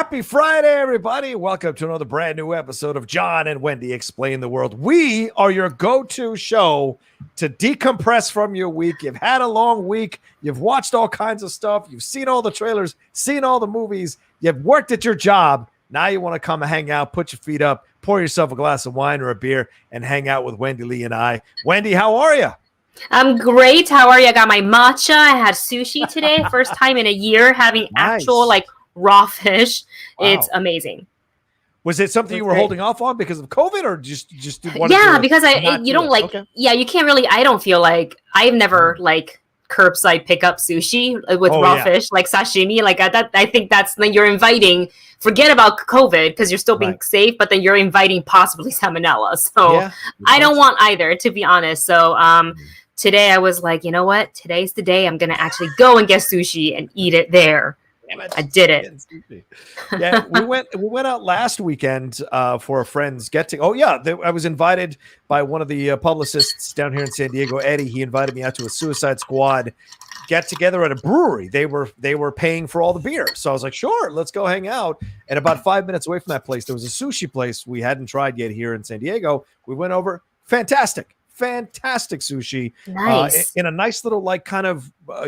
Happy Friday, everybody. Welcome to another brand new episode of John and Wendy Explain the World. We are your go-to show to decompress from your week. You've had a long week. You've watched all kinds of stuff. You've seen all the trailers, seen all the movies. You've worked at your job. Now you want to come and hang out, put your feet up, pour yourself a glass of wine or a beer, and hang out with Wendy, Lee, and I. Wendy, how are you? I'm great. How are you? I got my matcha. I had sushi today. First time in a year having actual raw fish. Wow. It's amazing. Was it something you were holding off on because of COVID, or just because you don't like you can't really. I don't feel like I've never curbside pick up sushi with raw fish like sashimi like that. I think that's then you're inviting. Forget about COVID because you're still being safe, but then you're inviting possibly salmonella. So I don't want either, to be honest. So today I was like, you know what? Today's the day I'm gonna actually go and get sushi and eat it there. I did it. Yeah, we went out last weekend for a friend's I was invited by one of the publicists down here in San Diego, Eddie. He invited me out to a Suicide Squad get together at a brewery. They were paying for all the beer, so I was like, sure, let's go hang out. And about 5 minutes away from that place, there was a sushi place we hadn't tried yet here in San Diego. We went over. Fantastic sushi. Nice. In a nice little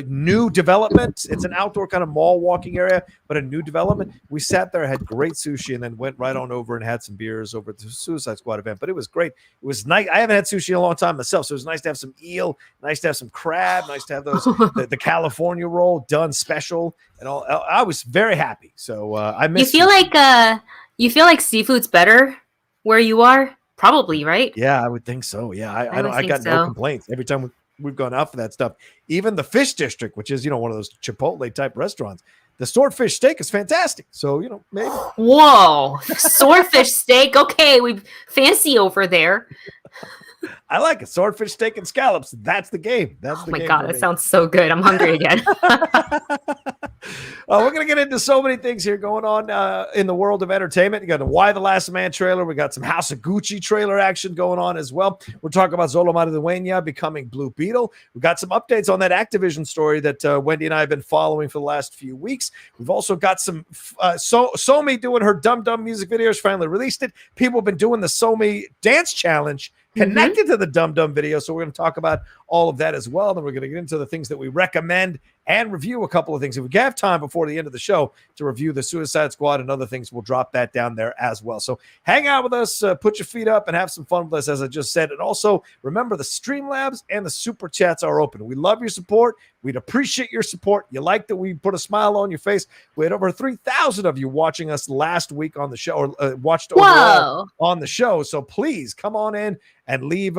new development. It's an outdoor kind of mall walking area, but a new development. We sat there, had great sushi, and then went right on over and had some beers over at the Suicide Squad event. But it was great. It was nice. I haven't had sushi in a long time myself, so it was nice to have some eel, nice to have some crab, nice to have those the California roll done special and all. I was very happy. So I miss. You feel like seafood's better where you are? Probably, right? Yeah, I would think so. Yeah, I got no complaints every time we've gone out for that stuff. Even the Fish District, which is one of those Chipotle type restaurants, the swordfish steak is fantastic. So maybe. Whoa, swordfish steak. Okay, we fancy over there. I like it. Swordfish steak and scallops. That's the game. Oh my God, that sounds so good. I'm hungry again. We're going to get into so many things here going on in the world of entertainment. You got the Why the Last Man trailer. We got some House of Gucci trailer action going on as well. We're talking about Xolo Marideuña becoming Blue Beetle. We got some updates on that Activision story that Wendy and I have been following for the last few weeks. We've also got some Somi doing her Dumb Dumb music videos. Finally released it. People have been doing the Somi dance challenge connected to the Dumb Dumb video. So we're going to talk about all of that as well. Then we're going to get into the things that we recommend and review a couple of things. If we have time before the end of the show to review the Suicide Squad and other things, we'll drop that down there as well. So hang out with us, put your feet up and have some fun with us, as I just said. And also remember the Streamlabs and the Super Chats are open. We love your support. We'd appreciate your support. You like that we put a smile on your face. We had over 3,000 of you watching us last week on the show, or watched overall on the show. So please come on in and leave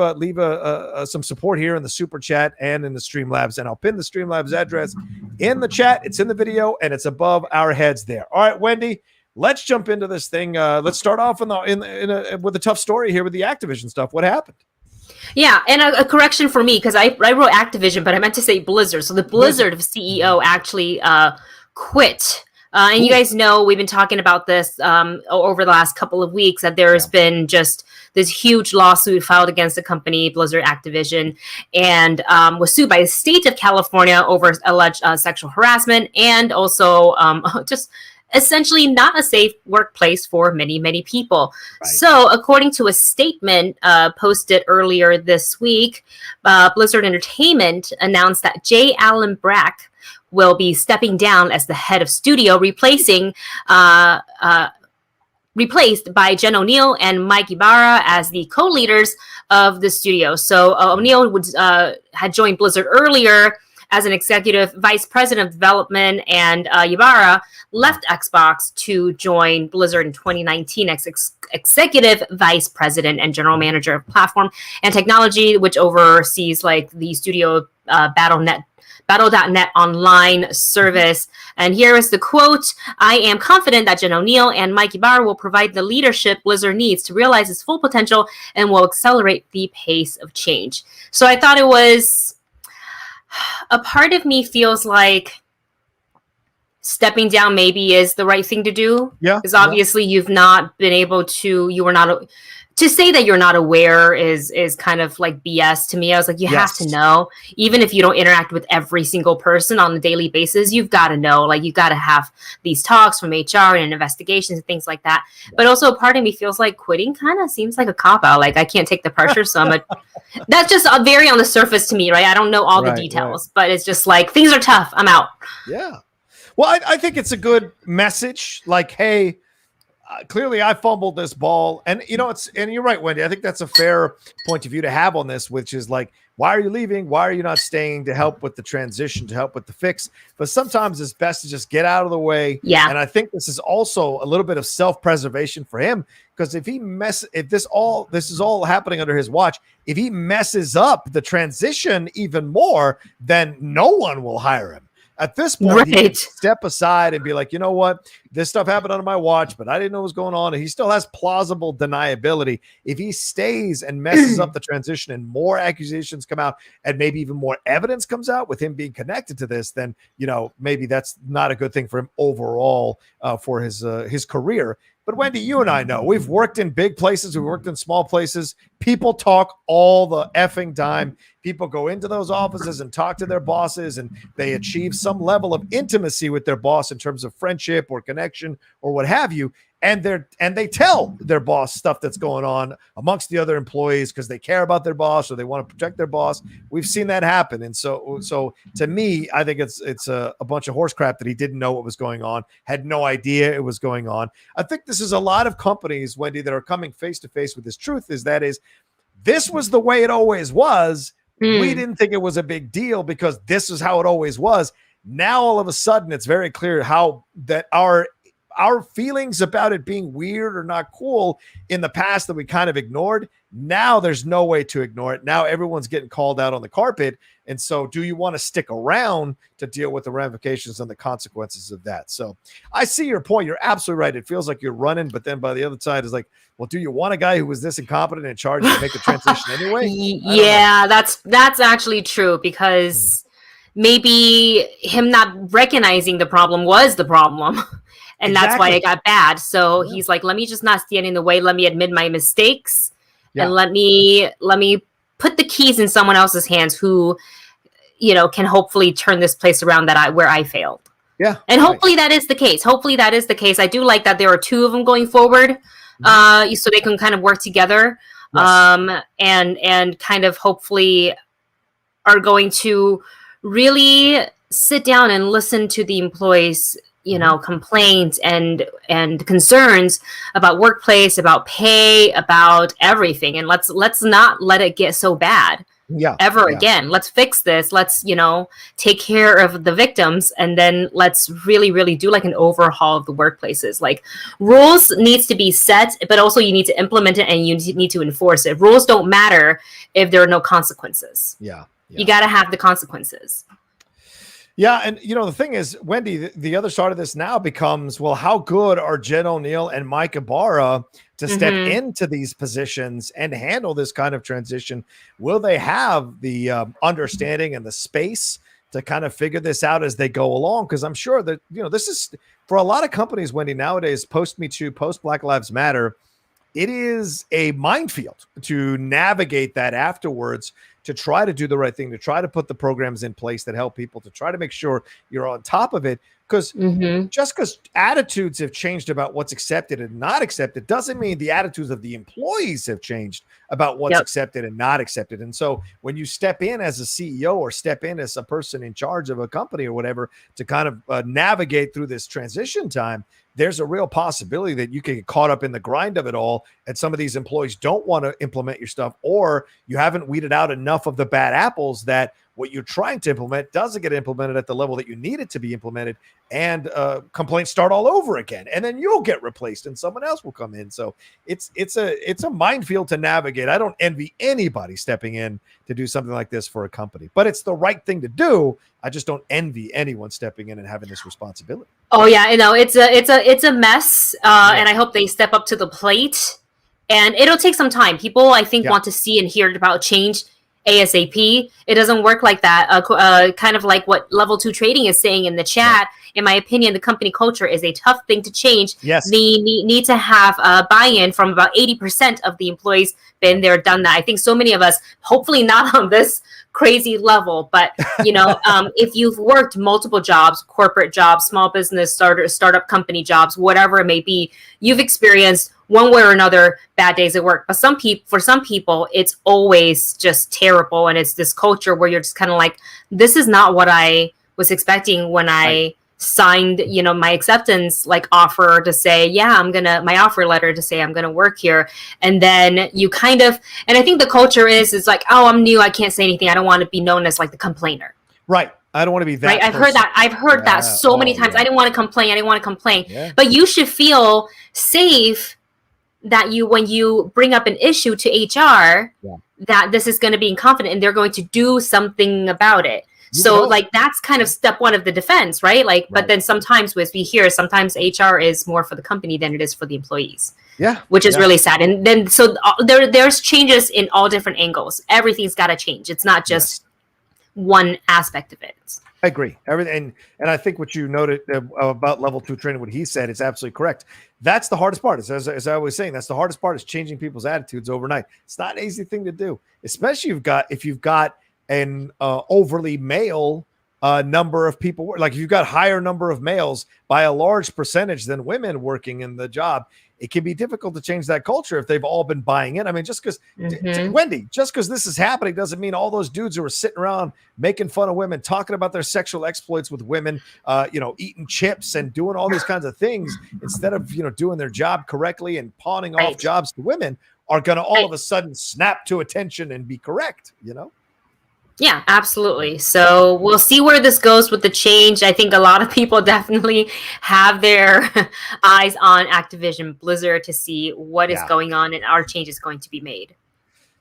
some support here in the Super Chat and in the Streamlabs. And I'll pin the Streamlabs address in the chat. It's in the video and it's above our heads there. All right, Wendy, let's jump into this thing. Let's start off with a tough story here with the Activision stuff. What happened? Yeah, and a correction for me, because I wrote Activision, but I meant to say Blizzard. So the Blizzard CEO actually quit. And you guys know we've been talking about this over the last couple of weeks, that there's been just this huge lawsuit filed against the company, Blizzard Activision, and was sued by the state of California over alleged sexual harassment and also just essentially not a safe workplace for many, many people. Right. So according to a statement posted earlier this week, Blizzard Entertainment announced that J. Allen Brack will be stepping down as the head of studio, replaced by Jen O'Neill and Mike Ybarra as the co-leaders of the studio. So O'Neill had joined Blizzard earlier as an executive vice president of development, and Ybarra left Xbox to join Blizzard in 2019 as executive vice president and general manager of platform and technology, which oversees the studio Battle.net online service. And here is the quote: "I am confident that Jen O'Neill and Mike Ybarra will provide the leadership Blizzard needs to realize its full potential and will accelerate the pace of change." So I thought it was, a part of me feels like stepping down maybe is the right thing to do. Yeah. Because obviously you've not been able to, you were not, to say that you're not aware is kind of like BS to me. I was like, you have to know, even if you don't interact with every single person on a daily basis, you've got to know, like, you've got to have these talks from HR and investigations and things like that. But also part of me feels like quitting kind of seems like a cop out. Like, I can't take the pressure. So that's just very on the surface to me, right? I don't know all the details, but it's just like, things are tough. I'm out. Yeah. Well, I think it's a good message. Like, hey, clearly I fumbled this ball. And, you know, and you're right, Wendy. I think that's a fair point of view to have on this, which is like, why are you leaving? Why are you not staying to help with the transition, to help with the fix? But sometimes it's best to just get out of the way. Yeah. And I think this is also a little bit of self-preservation for him, because if this is all happening under his watch, if he messes up the transition even more, then no one will hire him. At this point, he can step aside and be like, you know what? This stuff happened under my watch, but I didn't know what was going on. And he still has plausible deniability. If he stays and messes up the transition and more accusations come out and maybe even more evidence comes out with him being connected to this, then, you know, maybe that's not a good thing for him overall for his career. But Wendy, you and I know we've worked in big places. We've worked in small places. People talk all the effing time. People go into those offices and talk to their bosses, and they achieve some level of intimacy with their boss in terms of friendship or connection or what have you. And they tell their boss stuff that's going on amongst the other employees because they care about their boss or they want to protect their boss. We've seen that happen. And so to me, I think it's a bunch of horse crap that he didn't know what was going on, had no idea it was going on. I think this is a lot of companies, Wendy, that are coming face to face with this truth, this was the way it always was. We didn't think it was a big deal because this is how it always was. Now, all of a sudden, it's very clear how that our feelings about it being weird or not cool in the past that we kind of ignored. Now there's no way to ignore it. Now everyone's getting called out on the carpet. And so do you want to stick around to deal with the ramifications and the consequences of that? So I see your point. You're absolutely right. It feels like you're running, but then by the other side is like, well, do you want a guy who was this incompetent in charge to make the transition anyway? Yeah, that's actually true, because maybe him not recognizing the problem was the problem. And that's why it got bad. So he's like, let me just not stand in the way. Let me admit my mistakes. And let me put the keys in someone else's hands who, you know, can hopefully turn this place around where I failed. Yeah. And hopefully that is the case. Hopefully that is the case. I do like that there are two of them going forward, so they can kind of work together, and kind of hopefully are going to really sit down and listen to the employees, you know, complaints and concerns about workplace, about pay, about everything. And let's not let it get so bad again. Let's fix this. Let's, you know, take care of the victims. And then let's really, really do like an overhaul of the workplaces. Like, rules needs to be set, but also you need to implement it and you need to enforce it. Rules don't matter if there are no consequences. You got to have the consequences. Yeah, and you know, the thing is, Wendy, the other side of this now becomes, well, how good are Jen O'Neill and Mike Ibarra to step into these positions and handle this kind of transition? Will they have the understanding and the space to kind of figure this out as they go along? Because I'm sure that, you know, this is, for a lot of companies, Wendy, nowadays, post Me Too, post Black Lives Matter, it is a minefield to navigate that afterwards, to try to do the right thing, to try to put the programs in place that help people, to try to make sure you're on top of it. Because just because attitudes have changed about what's accepted and not accepted doesn't mean the attitudes of the employees have changed about what's accepted and not accepted. And so when you step in as a CEO or step in as a person in charge of a company or whatever to kind of navigate through this transition time, there's a real possibility that you can get caught up in the grind of it all, and some of these employees don't want to implement your stuff, or you haven't weeded out enough of the bad apples that what you're trying to implement doesn't get implemented at the level that you need it to be implemented, and complaints start all over again, and then you'll get replaced and someone else will come in. So it's a minefield to navigate. I don't envy anybody stepping in to do something like this for a company, but it's the right thing to do. I just don't envy anyone stepping in and having this responsibility. Oh yeah, you know, it's a mess, and I hope they step up to the plate. And it'll take some time. People, I think, want to see and hear about change ASAP. It doesn't work like that. Kind of like what Level 2 Trading is saying in the chat. In my opinion, the company culture is a tough thing to change. Yes. They need to have buy-in from about 80% of the employees. Been there, done that. I think so many of us, hopefully not on this crazy level, but if you've worked multiple jobs, corporate jobs, small business, startup company jobs, whatever it may be, you've experienced one way or another bad days at work. But for some people, it's always just terrible, and it's this culture where you're just kind of like, this is not what I was expecting when I signed my acceptance offer to say my offer letter to say I'm gonna work here. And then you kind of, and I think the culture is like, oh, I'm new, I can't say anything, I don't want to be known as like the complainer, right? I don't want to be that right. I've heard that so many times. I didn't want to complain. But you should feel safe that when you bring up an issue to HR, that this is going to be confident and they're going to do something about it. So that's kind of step one of the defense, right? But then sometimes, as we hear, sometimes HR is more for the company than it is for the employees. Yeah. Which is really sad. And then, so there's changes in all different angles. Everything's got to change. It's not just one aspect of it. I agree. Everything. And I think what you noted about Level 2 Training, what he said, is absolutely correct. That's the hardest part. As I was saying, that's the hardest part, is changing people's attitudes overnight. It's not an easy thing to do, especially if you've got an overly male number of people. Like if you've got higher number of males by a large percentage than women working in the job, it can be difficult to change that culture if they've all been buying in. I mean, just because Wendy, just because this is happening doesn't mean all those dudes who are sitting around making fun of women, talking about their sexual exploits with women, eating chips and doing all these kinds of things instead of, doing their job correctly and pawning off jobs to women, are going to all of a sudden snap to attention and be correct, Yeah, absolutely. So we'll see where this goes with the change. I think a lot of people definitely have their eyes on Activision Blizzard to see what is going on, and our change is going to be made.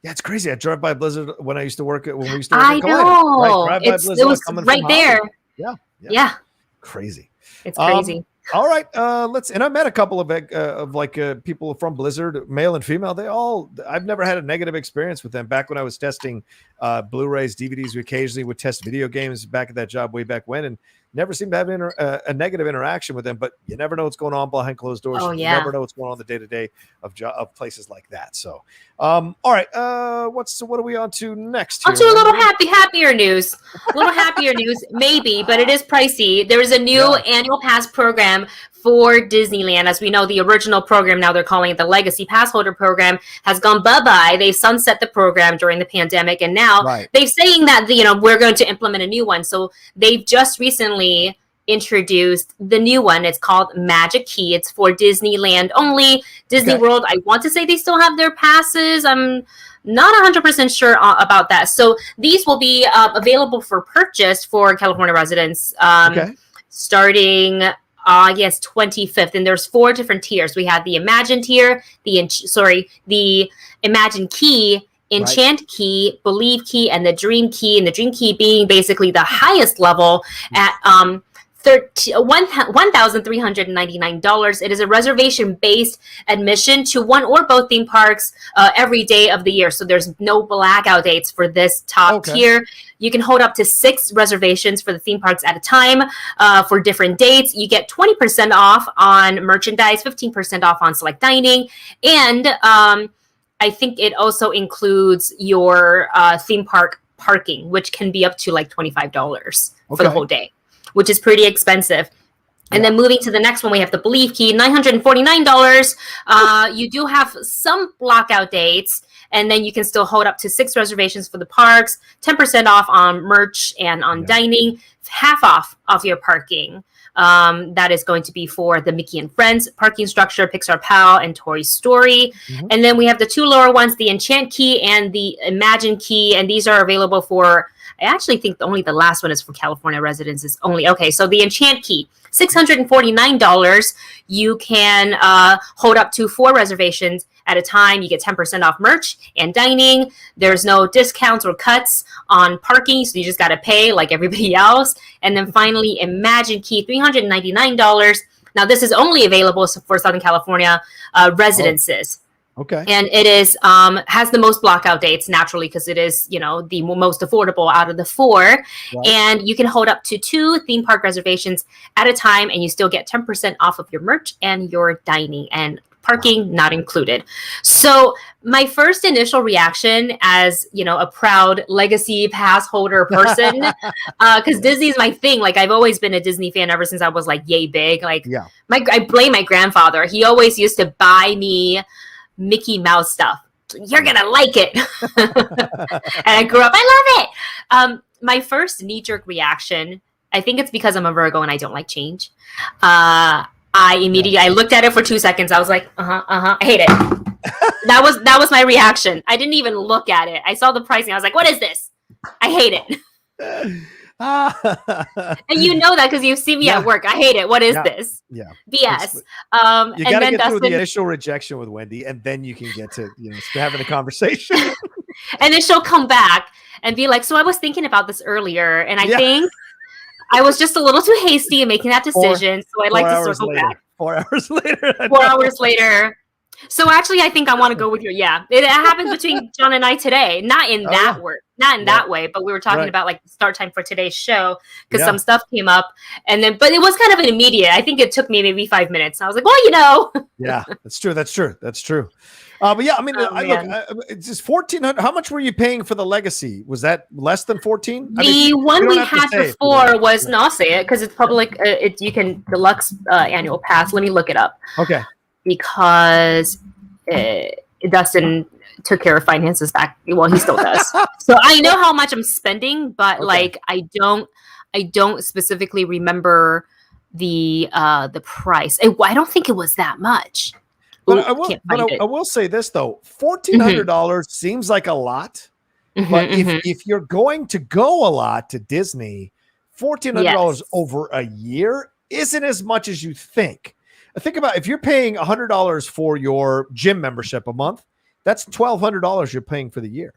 Yeah, it's crazy. I drove by Blizzard when we used to work at I know. Right, it was right there. Yeah. Crazy. It's crazy. All right, and I met a couple of people from Blizzard, male and female. I've never had a negative experience with them. Back when I was testing Blu-rays, DVDs, we occasionally would test video games back at that job way back when, and never seemed to have a negative interaction with them. But you never know what's going on behind closed doors. You never know what's going on the day-to-day of places like that. So, all right, what are we on to next? On to a little happier news. A little happier news, maybe, but it is pricey. There is a new annual pass program for Disneyland. As we know, the original program, now they're calling it the Legacy Pass Holder program, has gone bye-bye. They sunset the program during the pandemic, and now they're saying that we're going to implement a new one. So they've just recently introduced the new one. It's called Magic Key. It's for Disneyland only. Disney World, I want to say they still have their passes. I'm not 100% sure about that. So these will be available for purchase for California residents starting August 25th. And there's 4 different tiers. We have the Imagine tier, the Imagine Key, Enchant Key, Believe Key, and the Dream Key. And the Dream Key being basically the highest level at $1,399. It is a reservation-based admission to one or both theme parks every day of the year. So there's no blackout dates for this top tier. You can hold up to 6 reservations for the theme parks at a time for different dates. You get 20% off on merchandise, 15% off on select dining, and I think it also includes your theme park parking, which can be up to like $25 for the whole day, which is pretty expensive. And then moving to the next one, we have the Believe Key, $949. You do have some blackout dates, and then you can still hold up to 6 reservations for the parks, 10% off on merch and on dining, half off of your parking. That is going to be for the Mickey and Friends parking structure, Pixar Pal, and Toy Story. And then we have the 2 lower ones, the Enchant Key and the Imagine Key, and these are available for, I actually think only the last one is for California residents is only. Okay, so the Enchant Key, $649. You can hold up to 4 reservations at a time. You get 10% off merch and dining. There's no discounts or cuts on parking, so you just got to pay like everybody else. And then finally, Imagine Key, $399. Now, this is only available for Southern California residences. Okay. And it is has the most blockout dates naturally because it is, you know, the most affordable out of the 4. Right. And you can hold up to 2 theme park reservations at a time, and you still get 10% off of your merch and your dining, and parking not included. So my first initial reaction as, you know, a proud legacy pass holder person, because Disney is my thing. Like, I've always been a Disney fan ever since I was like yay big. Like, I blame my grandfather. He always used to buy me Mickey Mouse stuff. You're gonna like it. And I grew up, I love it. My first knee-jerk reaction, I think it's because I'm a Virgo and I don't like change. I immediately I looked at it for 2 seconds. I was like, I hate it. That was my reaction. I didn't even look at it. I saw the pricing. I was like, what is this? I hate it. And you know that because you see me at work. I hate it. What is this? Yeah. BS. You got to get through the initial rejection with Wendy, and then you can get to, you know, having a conversation. And then she'll come back and be like, so I was thinking about this earlier, and I think I was just a little too hasty in making that decision. So I'd like to circle back. 4 hours later. 4 hours later. So actually, I think I want to go with your It happened between John and I today. Not in that way, but we were talking about like the start time for today's show because some stuff came up, and then but it was kind of an immediate. I think it took me maybe 5 minutes. I was like, well, you know. Yeah, that's true. That's true. But yeah, I mean, look, it's just 1,400. How much were you paying for the Legacy? Was that less than 14? The one we had before was no, I'll say it because it's public. You can deluxe annual pass. Let me look it up. Okay. Because Dustin took care of finances back. Well, he still does. So I know how much I'm spending, but like I don't specifically remember the price. I don't think it was that much. But I will say this though, $1,400 seems like a lot. But if you're going to go a lot to Disney, $1,400 over a year isn't as much as you think. Think about if you're paying $100 for your gym membership a month, that's $1,200 you're paying for the year.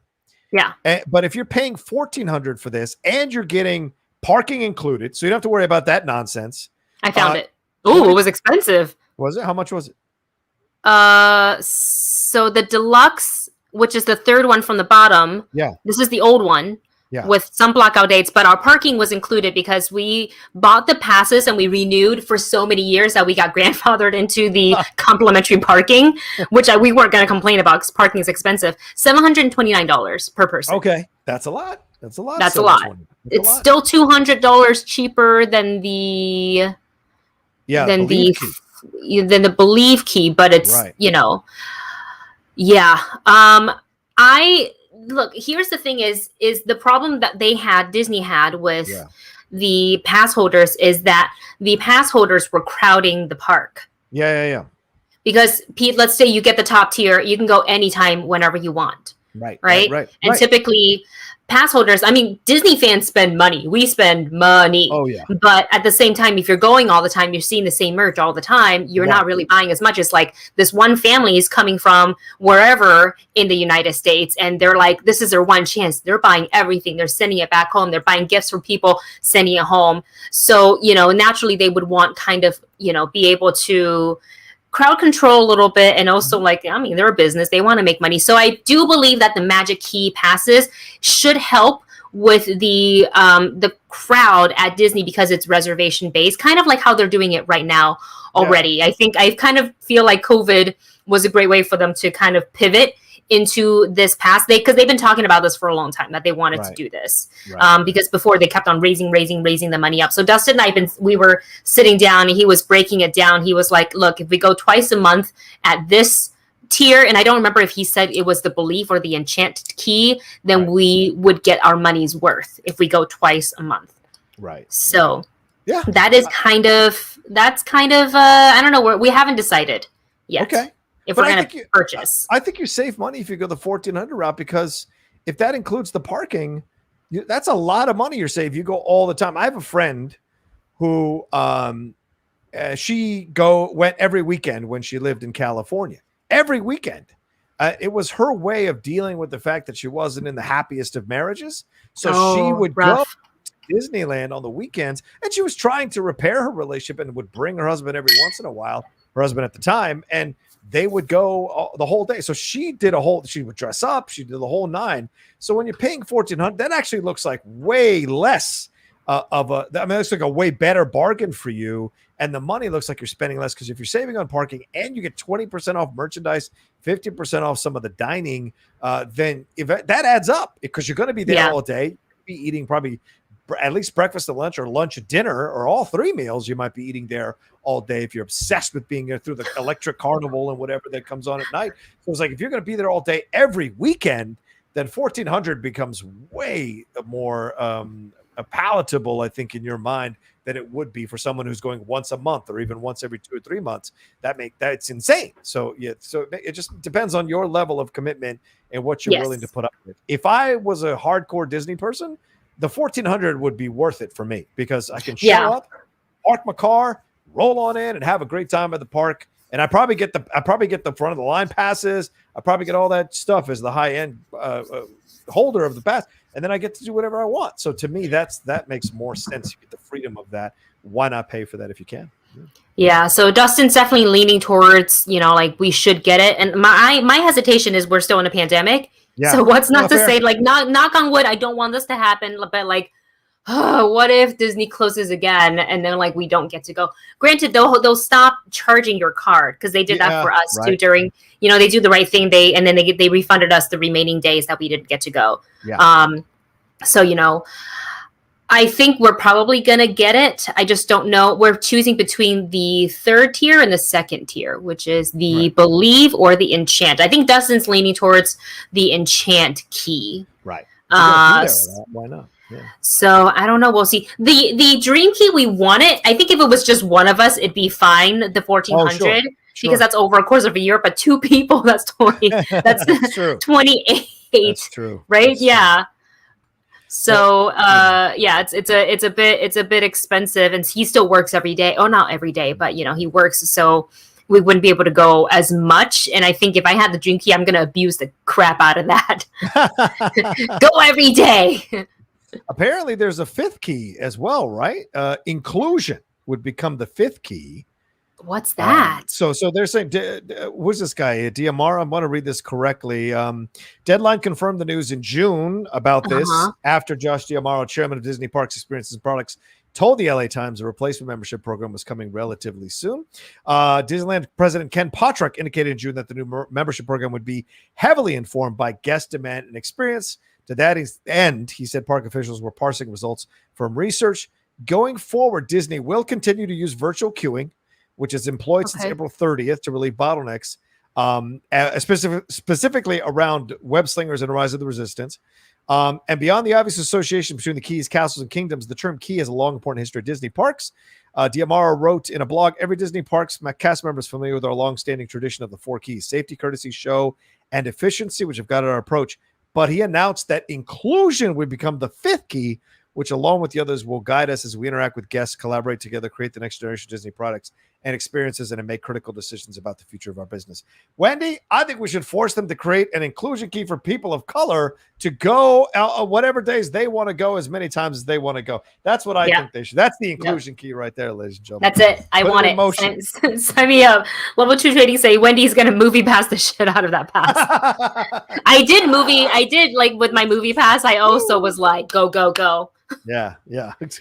Yeah. But if you're paying $1,400 for this and you're getting parking included, so you don't have to worry about that nonsense. I found it. Oh, it was expensive. Was it? How much was it? So the deluxe, which is the third one from the bottom. Yeah. This is the old one. Yeah. With some blackout dates, but our parking was included because we bought the passes and we renewed for so many years that we got grandfathered into the complimentary parking, which we weren't going to complain about because parking is expensive. $729 per person. Okay, that's a lot. That's a lot. That's a lot. It's still $200 cheaper than the the Believe key, but it's you know, Look, here's the thing is the problem that Disney had with the pass holders is that the pass holders were crowding the park. Yeah. Because Pete, let's say you get the top tier, you can go anytime, whenever you want. Right. And typically pass holders, I mean, Disney fans spend money. We spend money. Oh, yeah. But at the same time, if you're going all the time, you're seeing the same merch all the time, you're not really buying as much. It's like this one family is coming from wherever in the United States, and they're like, this is their one chance. They're buying everything. They're sending it back home. They're buying gifts from people, sending it home. So, you know, naturally they would want kind of, you know, be able to crowd control a little bit, and also like, I mean, they're a business, they want to make money. So I do believe that the Magic Key passes should help with the crowd at Disney because it's reservation based, kind of like how they're doing it right now already. I think I kind of feel like COVID was a great way for them to kind of pivot into this pass because they've been talking about this for a long time that they wanted to do this because before they kept on raising the money up. So Dustin and we were sitting down and he was breaking it down. He was like, look, if we go twice a month at this tier, and I don't remember if he said it was the Belief or the Enchanted Key, then we would get our money's worth if we go twice a month. So that is kind of I don't know, we haven't decided yet. Okay. If we're going to purchase. I think you save money if you go the 1,400 route because if that includes the parking, that's a lot of money you're saving. You go all the time. I have a friend who she went every weekend when she lived in California. Every weekend. It was her way of dealing with the fact that she wasn't in the happiest of marriages. So she would go to Disneyland on the weekends, and she was trying to repair her relationship and would bring her husband every once in a while. her husband at the time, and they would go the whole day. So she would dress up, she did the whole nine. So when you're paying $1,400, that actually looks like way less it looks like a way better bargain for you. And the money looks like you're spending less, because if you're saving on parking and you get 20% off merchandise, 50% off some of the dining, then if that adds up, because you're going to be there all day, you'll be eating probably at least breakfast and lunch, or lunch and dinner, or all three meals. You might be eating there all day if you're obsessed with being there through the electric carnival and whatever that comes on at night. So it's like, if you're going to be there all day every weekend, then $1,400 becomes way more palatable, I think, in your mind, than it would be for someone who's going once a month or even once every 2 or 3 months. That's insane. So it just depends on your level of commitment and what you're willing to put up with. If I was a hardcore Disney person, the $1,400 would be worth it for me, because I can show up, park my car, roll on in, and have a great time at the park. And I probably get the front of the line passes. I probably get all that stuff as the high end holder of the pass, and then I get to do whatever I want. So to me, that makes more sense. You get the freedom of that. Why not pay for that if you can? Yeah. So Dustin's definitely leaning towards, like, we should get it. And my hesitation is we're still in a pandemic. Yeah. So what's not to say, like, knock on wood, I don't want this to happen, but like, what if Disney closes again and then, like, we don't get to go? Granted, they'll stop charging your card, because they did that for us too during, they do the right thing. They refunded us the remaining days that we didn't get to go. Yeah. So, I think we're probably going to get it. I just don't know. We're choosing between the third tier and the second tier, which is the Believe or the Enchant. I think Dustin's leaning towards the Enchant key. Right. Why not? Yeah. So I don't know. We'll see. The Dream Key, we want it. I think if it was just one of us, it'd be fine. The 1,400, because that's over a course of a year. But two people, that's 20. That's true. 28. That's true. Right? That's true. So it's a bit expensive, and he still works every day. Oh, not every day, but he works, so we wouldn't be able to go as much. And I think if I had the Dream Key, I'm going to abuse the crap out of that. Go every day. Apparently, there's a fifth key as well, right? Inclusion would become the fifth key. What's that? So they're saying, who's this guy? Diamara, I want to read this correctly. Deadline confirmed the news in June about this after Josh Diamaro, chairman of Disney Parks Experiences and Products, told the LA Times a replacement membership program was coming relatively soon. Disneyland President Ken Potrock indicated in June that the new membership program would be heavily informed by guest demand and experience. To that end, he said park officials were parsing results from research. Going forward, Disney will continue to use virtual queuing, which is employed since April 30th to relieve bottlenecks, specifically around web slingers and Rise of the Resistance. And beyond the obvious association between the keys, castles, and kingdoms, the term key has a long, important history of Disney parks. Diamaro wrote in a blog, every Disney parks cast member is familiar with our long-standing tradition of the 4 keys: safety, courtesy, show, and efficiency, which have guided our approach. But he announced that inclusion would become the 5th key, which along with the others will guide us as we interact with guests, collaborate together, create the next generation of Disney products and experiences, and make critical decisions about the future of our business. Wendy, I think we should force them to create an inclusion key for people of color to go whatever days they want to go, as many times as they want to go. That's what I think they should. That's the inclusion key right there, ladies and gentlemen. That's it. I want it. Sign me up. Level 2 trading say Wendy's going to movie pass the shit out of that pass. I did like with my movie pass. I also was like, go, go, go. Yeah. It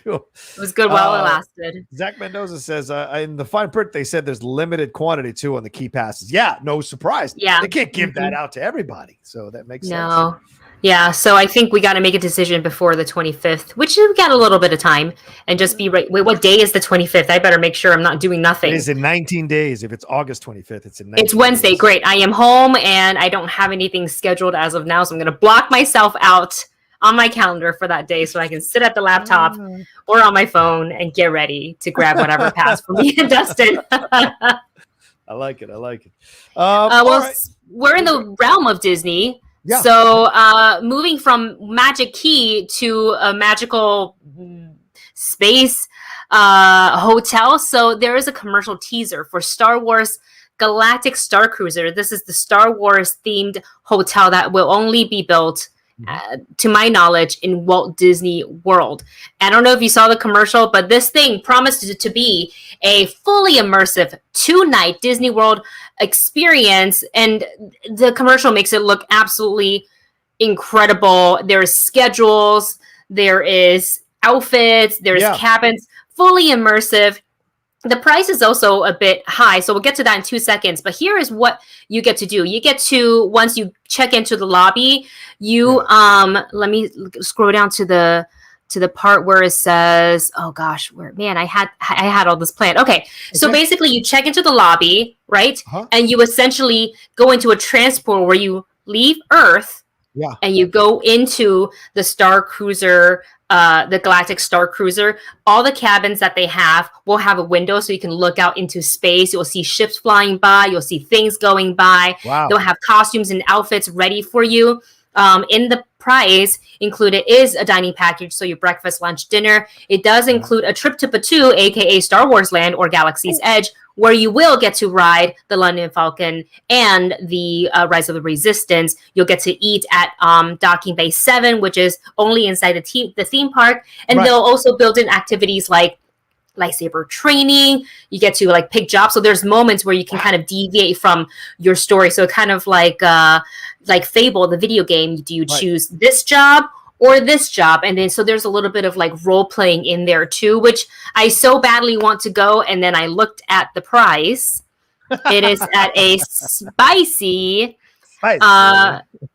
was good while it lasted. Zach Mendoza says in the fine print they said there's limited quantity too on the key passes. Yeah, no surprise. Yeah, they can't give that out to everybody, so that makes sense. Yeah, so I think we got to make a decision before the 25th, which we got a little bit of time, and just be right. Wait, what day is the 25th? I better make sure I'm not doing nothing. It is in 19 days. If it's August 25th, it's in 19 It's Wednesday. Days. Great. I am home and I don't have anything scheduled as of now, so I'm going to block myself out on my calendar for that day so I can sit at the laptop or on my phone and get ready to grab whatever pass for me and Dustin. I like it. We're in the realm of Disney. Yeah. So moving from Magic Key to a magical space hotel. So there is a commercial teaser for Star Wars Galactic Star Cruiser. This is the Star Wars themed hotel that will only be built to my knowledge, in Walt Disney World. I don't know if you saw the commercial, but this thing promised to be a fully immersive 2-night Disney World experience, and the commercial makes it look absolutely incredible. There's schedules, there is outfits, there's cabins, fully immersive. The price is also a bit high, so we'll get to that in 2 seconds. But here is what you get to do. You get to, once you check into the lobby, you let me scroll down to the part where it says, oh gosh, I had all this planned. Okay. So basically you check into the lobby, right? And you essentially go into a transport where you leave Earth and you go into the Star Cruiser, the Galactic Star Cruiser. All the cabins that they have will have a window so you can look out into space. You'll see ships flying by. You'll see things going by. Wow. They'll have costumes and outfits ready for you. In the price included is a dining package, so your breakfast, lunch, dinner. It does include a trip to Batuu, aka Star Wars Land or Galaxy's Edge, where you will get to ride the London Falcon and the Rise of the Resistance. You'll get to eat at Docking Bay 7, which is only inside the theme park. And they'll also build in activities like lightsaber training. You get to like pick jobs. So there's moments where you can kind of deviate from your story. So kind of like Fable, the video game. Do you choose this job or this job? And then so there's a little bit of like role playing in there too, which I so badly want to go. And then I looked at the price. It is at a spicy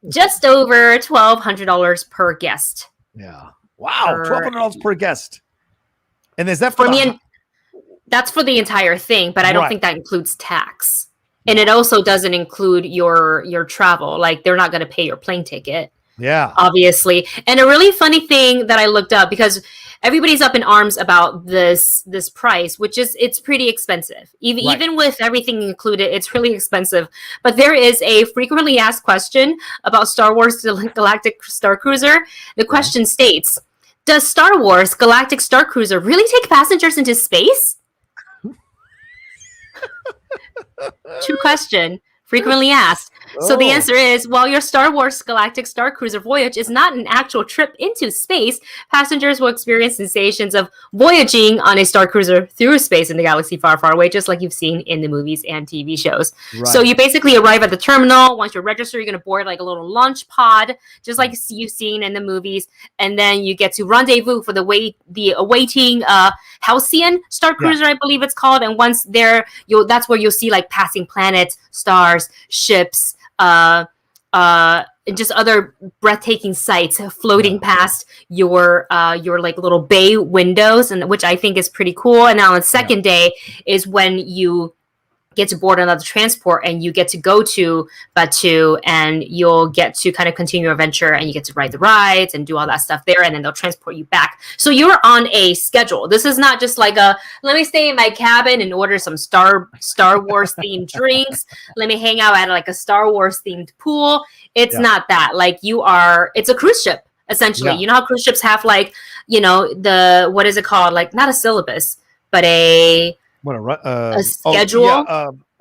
just over $1,200 per guest. Yeah. Wow. $1,200 per guest. And is that that's for the entire thing, but I don't think that includes tax. And it also doesn't include your travel. Like they're not going to pay your plane ticket. Yeah. Obviously. And a really funny thing that I looked up, because everybody's up in arms about this price, which is, it's pretty expensive. Even with everything included, it's really expensive. But there is a frequently asked question about Star Wars Galactic Star Cruiser. The question states, does Star Wars Galactic Star Cruiser really take passengers into space? True question. Frequently asked. So the answer is, while your Star Wars Galactic Star Cruiser voyage is not an actual trip into space, passengers will experience sensations of voyaging on a Star Cruiser through space in the galaxy far, far away, just like you've seen in the movies and TV shows. Right. So you basically arrive at the terminal. Once you're registered, you're going to board like a little launch pod, just like you've seen in the movies. And then you get to rendezvous for the awaiting Halcyon Star Cruiser, I believe it's called. And once there, that's where you'll see like passing planets, stars, ships, and just other breathtaking sights floating past your like little bay windows, and which I think is pretty cool. And now on the second day is when you get to board another transport and you get to go to Batuu, and you'll get to kind of continue your adventure, and you get to ride the rides and do all that stuff there, and then they'll transport you back. So you're on a schedule. This is not just like let me stay in my cabin and order some Star Wars themed drinks. Let me hang out at like a Star Wars themed pool. It's not that. Like it's a cruise ship essentially. You know how cruise ships have like, what is it called? Like not a syllabus, but a schedule.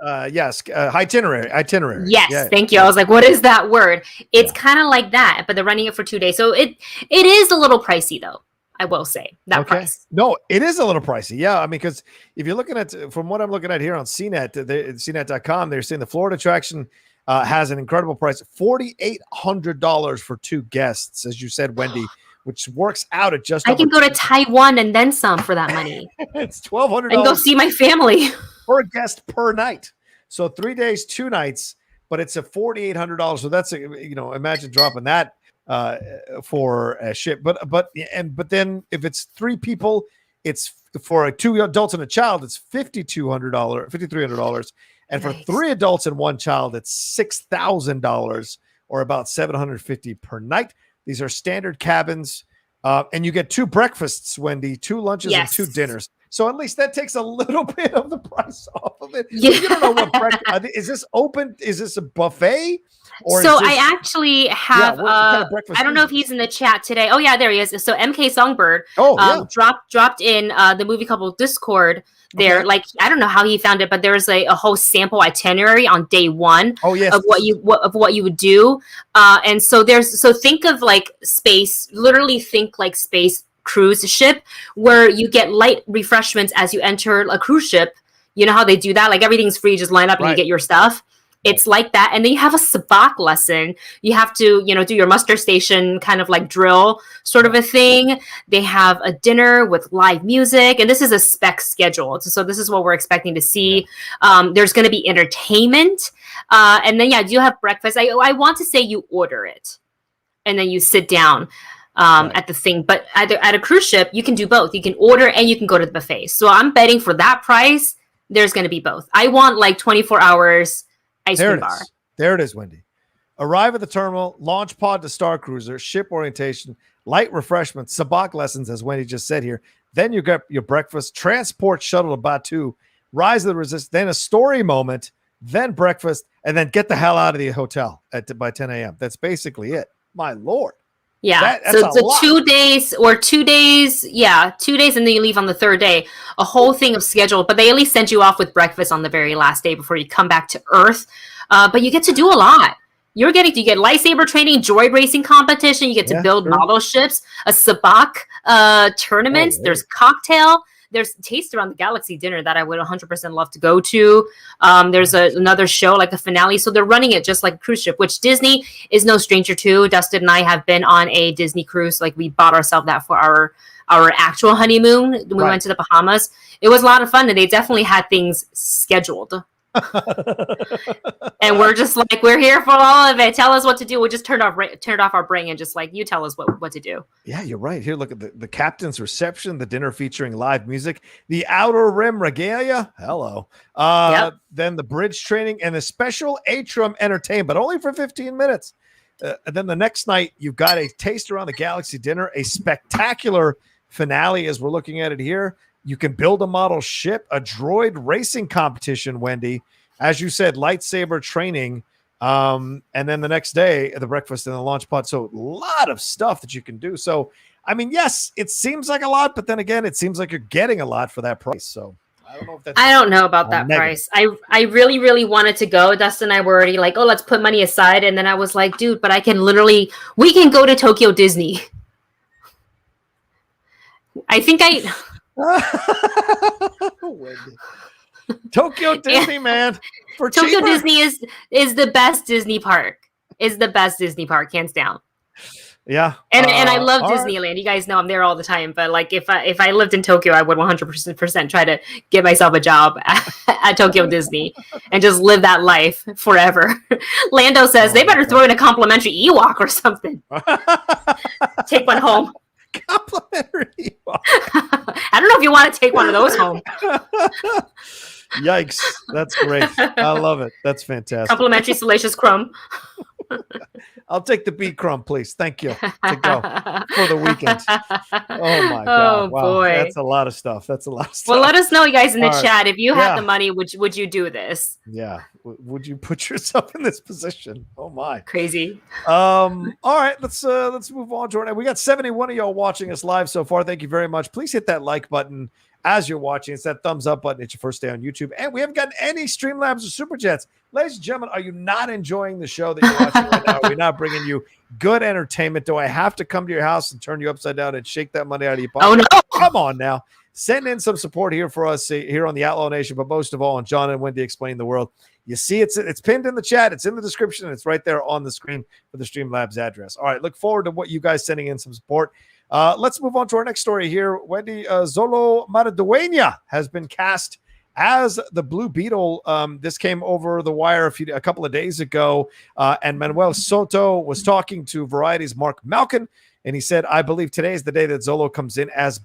Itinerary. Yes, thank you. I was like, what is that word? It's kind of like that, but they're running it for 2 days. So it is a little pricey though. I will say that price. No, it is a little pricey. Yeah. I mean, because if you're looking at, from what I'm looking at here on CNET, CNET.com, they're saying the Florida attraction has an incredible price, $4,800 for 2 guests, as you said, Wendy, which works out at just. I can go to Taiwan and then some for that money. It's $1,200. And go see my family per guest per night. So 3 days, 2 nights, but it's a $4,800. So that's imagine dropping that for a ship. But then if it's 3 people, it's for 2 adults and a child, it's $5,300, and for 3 adults and 1 child, it's $6,000 or about $750 per night. These are standard cabins, and you get 2 breakfasts, Wendy, 2 lunches, and 2 dinners. So at least that takes a little bit of the price off of it. Yeah. You don't know what breakfast is this open? Is this a buffet? Or So I actually have. what kind of breakfast I don't know if he's in the chat today. Oh yeah, there he is. So MK Songbird. Dropped in the movie couple Discord. There, like I don't know how he found it, but there was a whole sample itinerary on day one of what you would do. And so think of like space. Literally think like space cruise ship where you get light refreshments as you enter a cruise ship. You know how they do that? Like everything's free, just line up and you get your stuff. It's like that. And then you have a sabak lesson. You have to, do your muster station kind of like drill sort of a thing. They have a dinner with live music. And this is a spec schedule. So this is what we're expecting to see. There's going to be entertainment. And then, you have breakfast. I want to say you order it. And then you sit down at the thing. But at a cruise ship, you can do both. You can order and you can go to the buffet. So I'm betting for that price, there's going to be both. I want like 24 hours. There it is, Wendy. Arrive at the terminal, launch pod to Star Cruiser, ship orientation, light refreshments, sabak lessons, as Wendy just said here. Then you get your breakfast, transport shuttle to Batu, rise of the resistance, then a story moment, then breakfast, and then get the hell out of the hotel by 10 a.m. That's basically it. My Lord. Yeah. So 2 days or 2 days. Yeah. 2 days. And then you leave on the third day, a whole thing of schedule, but they at least send you off with breakfast on the very last day before you come back to Earth. But you get to do a lot. You get lightsaber training, droid racing competition. You get to build model ships, a sabak tournament. There's cocktail. There's Taste Around the Galaxy dinner that I would 100% love to go to. There's another show, like a finale. So they're running it just like a cruise ship, which Disney is no stranger to. Dustin and I have been on a Disney cruise. Like we bought ourselves that for our actual honeymoon. We went to the Bahamas. It was a lot of fun, and they definitely had things scheduled. And we're just like, we're here for all of it. Tell us what to do. We just turned off our brain and just like, you tell us what to do. Yeah, you're right. Here, look at the captain's reception, the dinner featuring live music, the Outer Rim regalia. Hello. Then the bridge training and the special atrium entertainment, but only for 15 minutes. And then the next night, you've got a Taste Around the Galaxy dinner, a spectacular finale as we're looking at it here. You can build a model ship, a droid racing competition, Wendy. As you said, lightsaber training. And then the next day, the breakfast and the launch pod. So a lot of stuff that you can do. So, I mean, yes, it seems like a lot, but then again, it seems like you're getting a lot for that price. So I don't know about that price. I really, really wanted to go. Dustin and I were already like, oh, let's put money aside. And then I was like, dude, but we can go to Tokyo Disney. I think Tokyo Disney, man. For Tokyo Disney is the best Disney park. Is the best Disney park, hands down. Yeah. And I love Disneyland. Right. You guys know I'm there all the time. But like if I lived in Tokyo, I would 100% try to get myself a job at Tokyo Disney and just live that life forever. Lando says they better throw in a complimentary Ewok or something. Take one home. Complimentary. I don't know if you want to take one of those home. Yikes. That's great. I love it. That's fantastic. Complimentary salacious crumb. I'll take the bee crumb, please. Thank you. To go for the weekend. Oh my God. Wow. Boy. That's a lot of stuff. Well, let us know, you guys, in the chat. If you had the money, would you do this? Yeah. Would you put yourself in this position? Oh my. Crazy. All right. Let's move on, Jordan. We got 71 of y'all watching us live so far. Thank you very much. Please hit that like button as you're watching. It's that thumbs up button. It's your first day on YouTube. And we haven't gotten any Streamlabs or Super Chats. Ladies and gentlemen, are you not enjoying the show that you're watching right now? Are we not bringing you good entertainment? Do I have to come to your house and turn you upside down and shake that money out of your pocket? Oh, no. Come on now. Send in some support here for us here on the Outlaw Nation, but most of all on John and Wendy Explain the World. You see it's pinned in the chat. It's in the description. And it's right there on the screen for the Streamlabs address. All right, look forward to what you guys sending in some support. Let's move on to our next story here. Wendy, Xolo Marideuña has been cast as the Blue Beetle. This came over the wire a couple of days ago, and Manuel Soto was talking to Variety's Mark Malkin, and he said, I believe today is the day that Xolo comes in as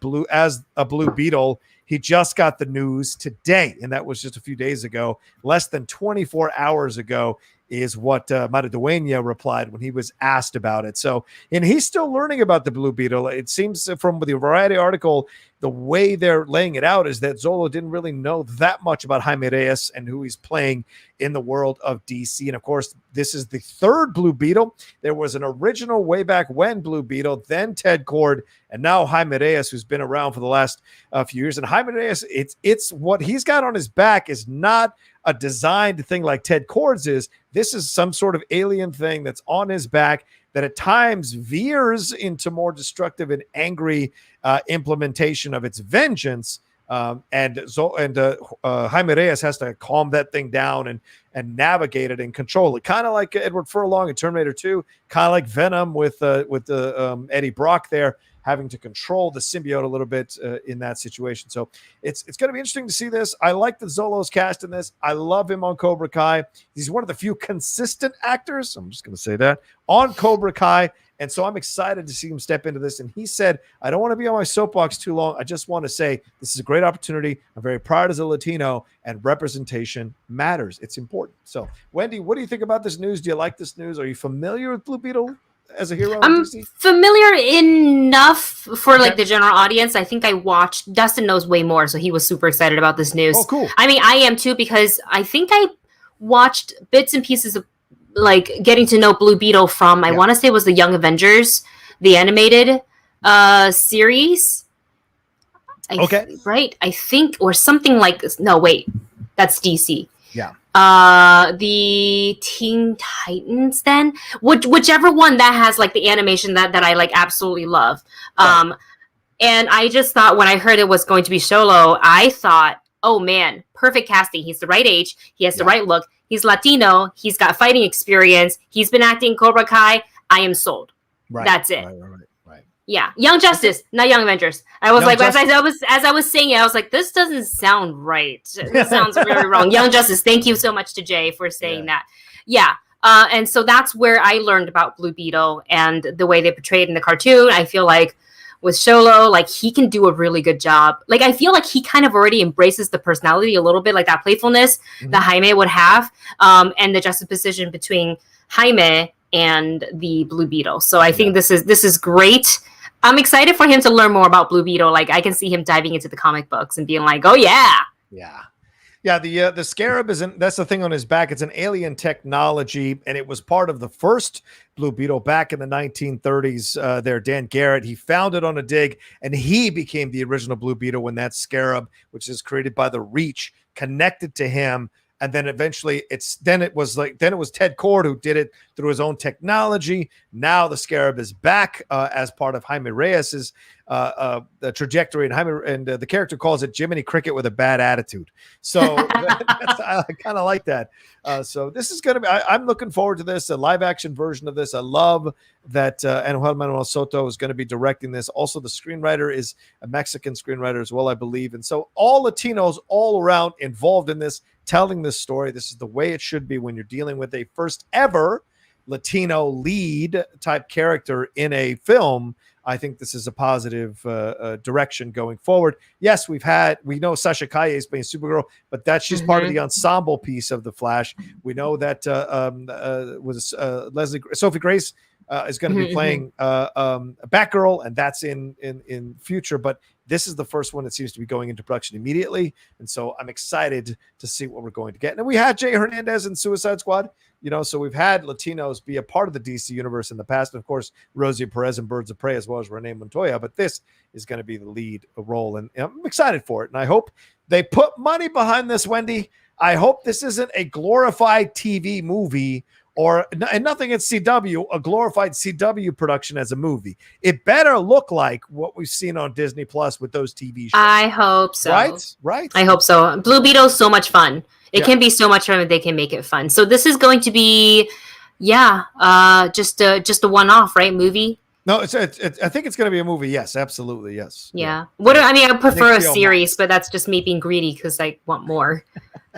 a Blue Beetle. He just got the news today, and that was just a few days ago, less than 24 hours ago. is what Maridueña replied when he was asked about it. So, and he's still learning about the Blue Beetle. It seems from the Variety article, the way they're laying it out is that Xolo didn't really know that much about Jaime Reyes and who he's playing in the world of DC. And of course, this is the third Blue Beetle. There was an original way back when Blue Beetle, then Ted Kord, and now Jaime Reyes, who's been around for the last few years. And Jaime Reyes, it's what he's got on his back is not a designed thing like Ted Kord's is. This is some sort of alien thing that's on his back that at times veers into more destructive and angry implementation of its vengeance. And Jaime Reyes has to calm that thing down and navigate it and control it, kind of like Edward Furlong in Terminator 2, kind of like Venom with Eddie Brock there, having to control the symbiote a little bit in that situation. So it's going to be interesting to see this. I like the Xolo's cast in this. I love him on Cobra Kai. He's one of the few consistent actors, I'm just going to say that, on Cobra Kai. And so I'm excited to see him step into this. And he said, I don't want to be on my soapbox too long. I just want to say this is a great opportunity. I'm very proud as a Latino, and representation matters. It's important. So, Wendy, what do you think about this news? Do you like this news? Are you familiar with Blue Beetle as a hero? I'm familiar enough for like the general audience. I think I watched, Dustin knows way more, so he was super excited about this news. Oh, cool. I mean, I am too, because I think I watched bits and pieces of like getting to know Blue Beetle from, I want to say it was the Young Avengers, the animated series. Right? I think, or something like this. No, wait, that's DC. Yeah. The Teen Titans then, whichever one that has like the animation that I like absolutely love. And I just thought when I heard it was going to be Xolo, I thought, oh man, perfect casting. He's the right age. He has the right look. He's Latino. He's got fighting experience. He's been acting Cobra Kai. I am sold. Right. That's it. Right. Yeah. Young Justice, not Young Avengers. I was Young like, Justice. as I was saying it, I was like, this doesn't sound right. This sounds very wrong. Young Justice. Thank you so much to Jay for saying that. Yeah. And so that's where I learned about Blue Beetle and the way they portrayed in the cartoon. I feel like with Xolo, like he can do a really good job. Like I feel like he kind of already embraces the personality a little bit, like that playfulness that Jaime would have, and the juxtaposition between Jaime and the Blue Beetle. So I think this is great. I'm excited for him to learn more about Blue Beetle. Like I can see him diving into the comic books and being like, oh yeah. Yeah, the scarab that's the thing on his back. It's an alien technology, and it was part of the first Blue Beetle back in the 1930s. There, Dan Garrett, he found it on a dig, and he became the original Blue Beetle when that scarab, which is created by the Reach, connected to him. And then eventually it was Ted Kord who did it through his own technology. Now the scarab is back as part of Jaime Reyes's the trajectory, and the character calls it Jiminy Cricket with a bad attitude. So I kind of like that. So this is going to be, I'm looking forward to this, a live action version of this. I love that Angel Manuel Soto is going to be directing this. Also, the screenwriter is a Mexican screenwriter as well, I believe. And so all Latinos all around involved in this, telling this story. This is the way it should be when you're dealing with a first ever Latino lead type character in a film. I think this is a positive direction going forward. Yes, we know Sasha Calle is playing Supergirl, but she's part of the ensemble piece of the Flash. We know that Sophie Grace is going to be playing Batgirl, and that's in future. But this is the first one that seems to be going into production immediately, and so I'm excited to see what we're going to get. And we had Jay Hernandez in Suicide Squad. So we've had Latinos be a part of the DC universe in the past. And of course, Rosie Perez in Birds of Prey, as well as Renee Montoya. But this is going to be the lead role. And I'm excited for it. And I hope they put money behind this, Wendy. I hope this isn't a glorified TV movie and nothing at CW, a glorified CW production as a movie. It better look like what we've seen on Disney Plus with those TV shows. I hope so. Right? I hope so. Blue Beetle's so much fun. It can be so much fun if they can make it fun. So this is going to be, just a one-off, right? Movie. No, I think it's going to be a movie. Yes, absolutely. Yes. Yeah. I prefer a series, but that's just me being greedy because I want more.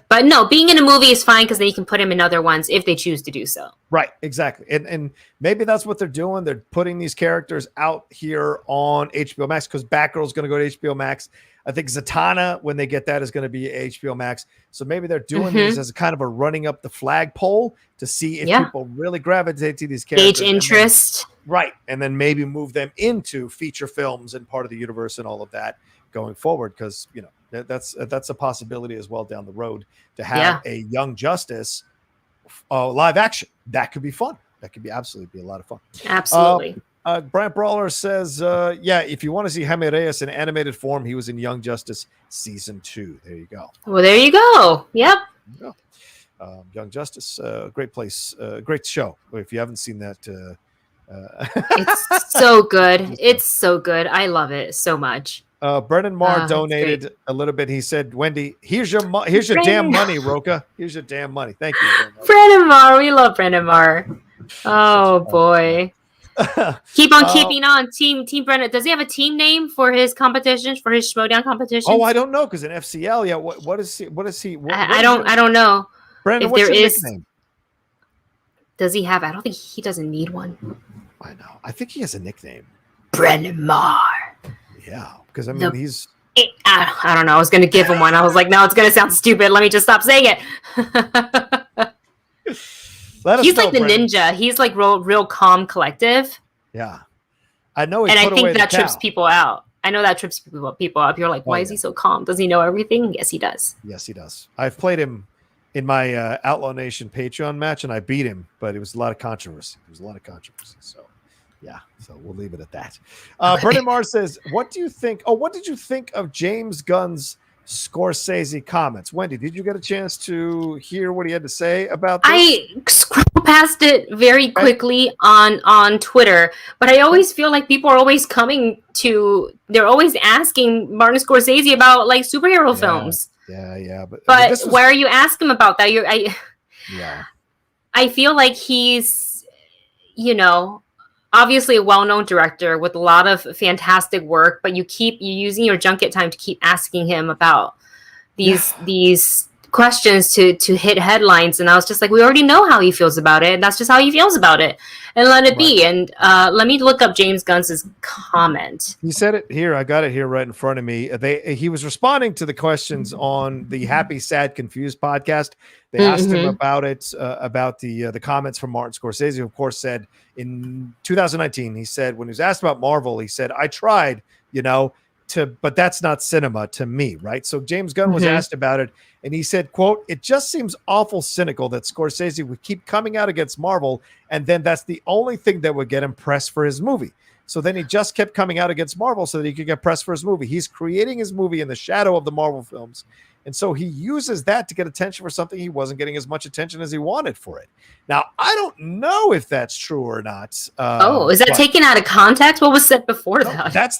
But no, being in a movie is fine because then you can put him in other ones if they choose to do so. Right, exactly. And maybe that's what they're doing. They're putting these characters out here on HBO Max because Batgirl's going to go to HBO Max. I think Zatanna, when they get that, is going to be HBO Max. So maybe they're doing these as a kind of a running up the flagpole to see if people really gravitate to these characters. Gauge interest. Right. And then maybe move them into feature films and part of the universe and all of that going forward. Because, you know, that's a possibility as well down the road to have a Young Justice live action. That could be fun. That could be absolutely be a lot of fun. Absolutely. Brant Brawler says, if you want to see Jaime Reyes in animated form, he was in Young Justice Season 2. There you go. Well, there you go. Yep. Young Justice, great place, great show. If you haven't seen that, it's so good. It's so good. I love it so much. Brennan Marr donated a little bit. He said, Wendy, here's your damn money, Rocha. Here's your damn money. Thank you. Brennan Marr. We love Brennan Marr. Oh, boy. Keep on keeping on. Team Brennan. Does he have a team name for his competitions, for his Schmodown competitions? Oh, I don't know, because in FCL, what is he? I don't know. Brennan, what's your nickname? Does he have? I don't think he doesn't need one. I know. I think he has a nickname. Brennan Marr. Yeah, because I mean he's. I don't know. I was going to give him one. I was like, no, it's going to sound stupid. Let me just stop saying it. He's like the ninja. He's like real calm, collective. Yeah, I know. And I think that trips people out. I know that trips people up. You're like, why is he so calm? Does he know everything? Yes, he does. Yes, he does. I've played him in my Outlaw Nation Patreon match, and I beat him, but it was a lot of controversy. So, yeah. So we'll leave it at that. Brendan Marr says, "What do you think? Oh, what did you think of James Gunn's Scorsese comments?" Wendy, did you get a chance to hear what he had to say about this? I scrolled past it very quickly on Twitter, but I always feel like people are always they're always asking Martin Scorsese about like superhero films. Yeah. But why are you asking about that? I feel like he's, obviously a well-known director with a lot of fantastic work, but you're using your junket time to keep asking him about these questions to hit headlines. And I was just like, we already know how he feels about it. And that's just how he feels about it. And let it be. And let me look up James Gunn's comment. He said it here. I got it here right in front of me. He was responding to the questions on the Happy, Sad, Confused podcast. They asked him about it, about the comments from Martin Scorsese, who of course said in 2019, he said, when he was asked about Marvel, he said, I tried, but that's not cinema to me, right? So James Gunn was asked about it, and he said, quote, "It just seems awful cynical that Scorsese would keep coming out against Marvel, and then that's the only thing that would get him press for his movie. So then he just kept coming out against Marvel so that he could get press for his movie. He's creating his movie in the shadow of the Marvel films. And so he uses that to get attention for something he wasn't getting as much attention as he wanted for it." Now, I don't know if that's true or not. Is that taken out of context? What was said before that? That's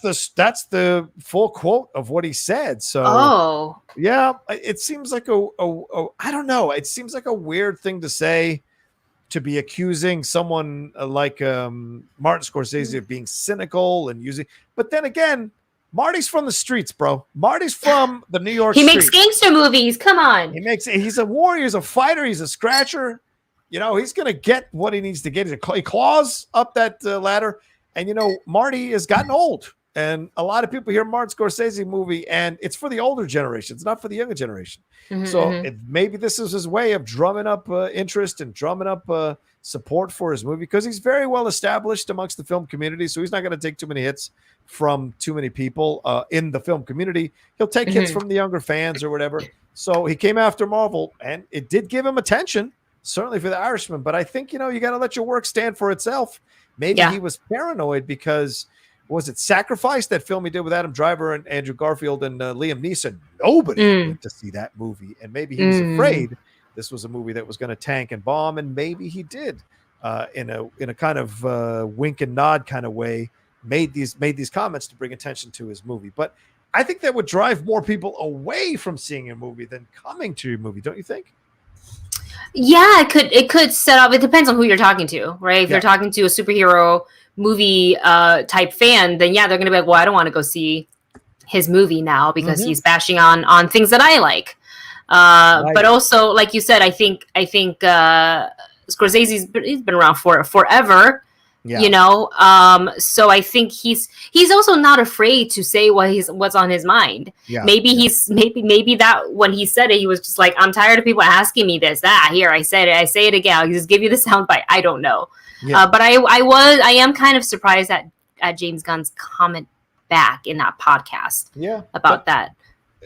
the full quote of what he said. So, yeah, it seems like I don't know. It seems like a weird thing to say, to be accusing someone like Martin Scorsese of being cynical and using. But then again, Marty's from the streets, bro. Marty's from the New York streets. He makes gangster movies. Come on. He's a warrior. He's a fighter. He's a scratcher. He's going to get what he needs to get. He claws up that ladder. And, Marty has gotten old. And a lot of people hear Martin Scorsese movie, and it's for the older generation. It's not for the younger generation. Maybe this is his way of drumming up interest and drumming up support for his movie, because he's very well established amongst the film community. So he's not going to take too many hits from too many people in the film community. He'll take hits from the younger fans or whatever. So he came after Marvel, and it did give him attention, certainly for The Irishman. But I think, you got to let your work stand for itself. Maybe he was paranoid because, was it Sacrifice, that film he did with Adam Driver and Andrew Garfield and Liam Neeson? Nobody went to see that movie. And maybe he was afraid this was a movie that was going to tank and bomb. And maybe he did in a kind of wink and nod kind of way, made these comments to bring attention to his movie. But I think that would drive more people away from seeing a movie than coming to your movie. Don't you think? Yeah, it could set up. It depends on who you're talking to, right? If you're talking to a superhero movie type fan, then they're going to be like, well, I don't want to go see his movie now because he's bashing on things that I like. But also, like you said, I think Scorsese's he's been around for forever. Yeah. You know, so I think he's also not afraid to say what's on his mind. Yeah. Maybe maybe that when he said it, he was just like, I'm tired of people asking me this. Here, I said it. I say it again. I'll just give you the soundbite. I don't know. Yeah. But I am kind of surprised at James Gunn's comment back in that podcast. Yeah. About that.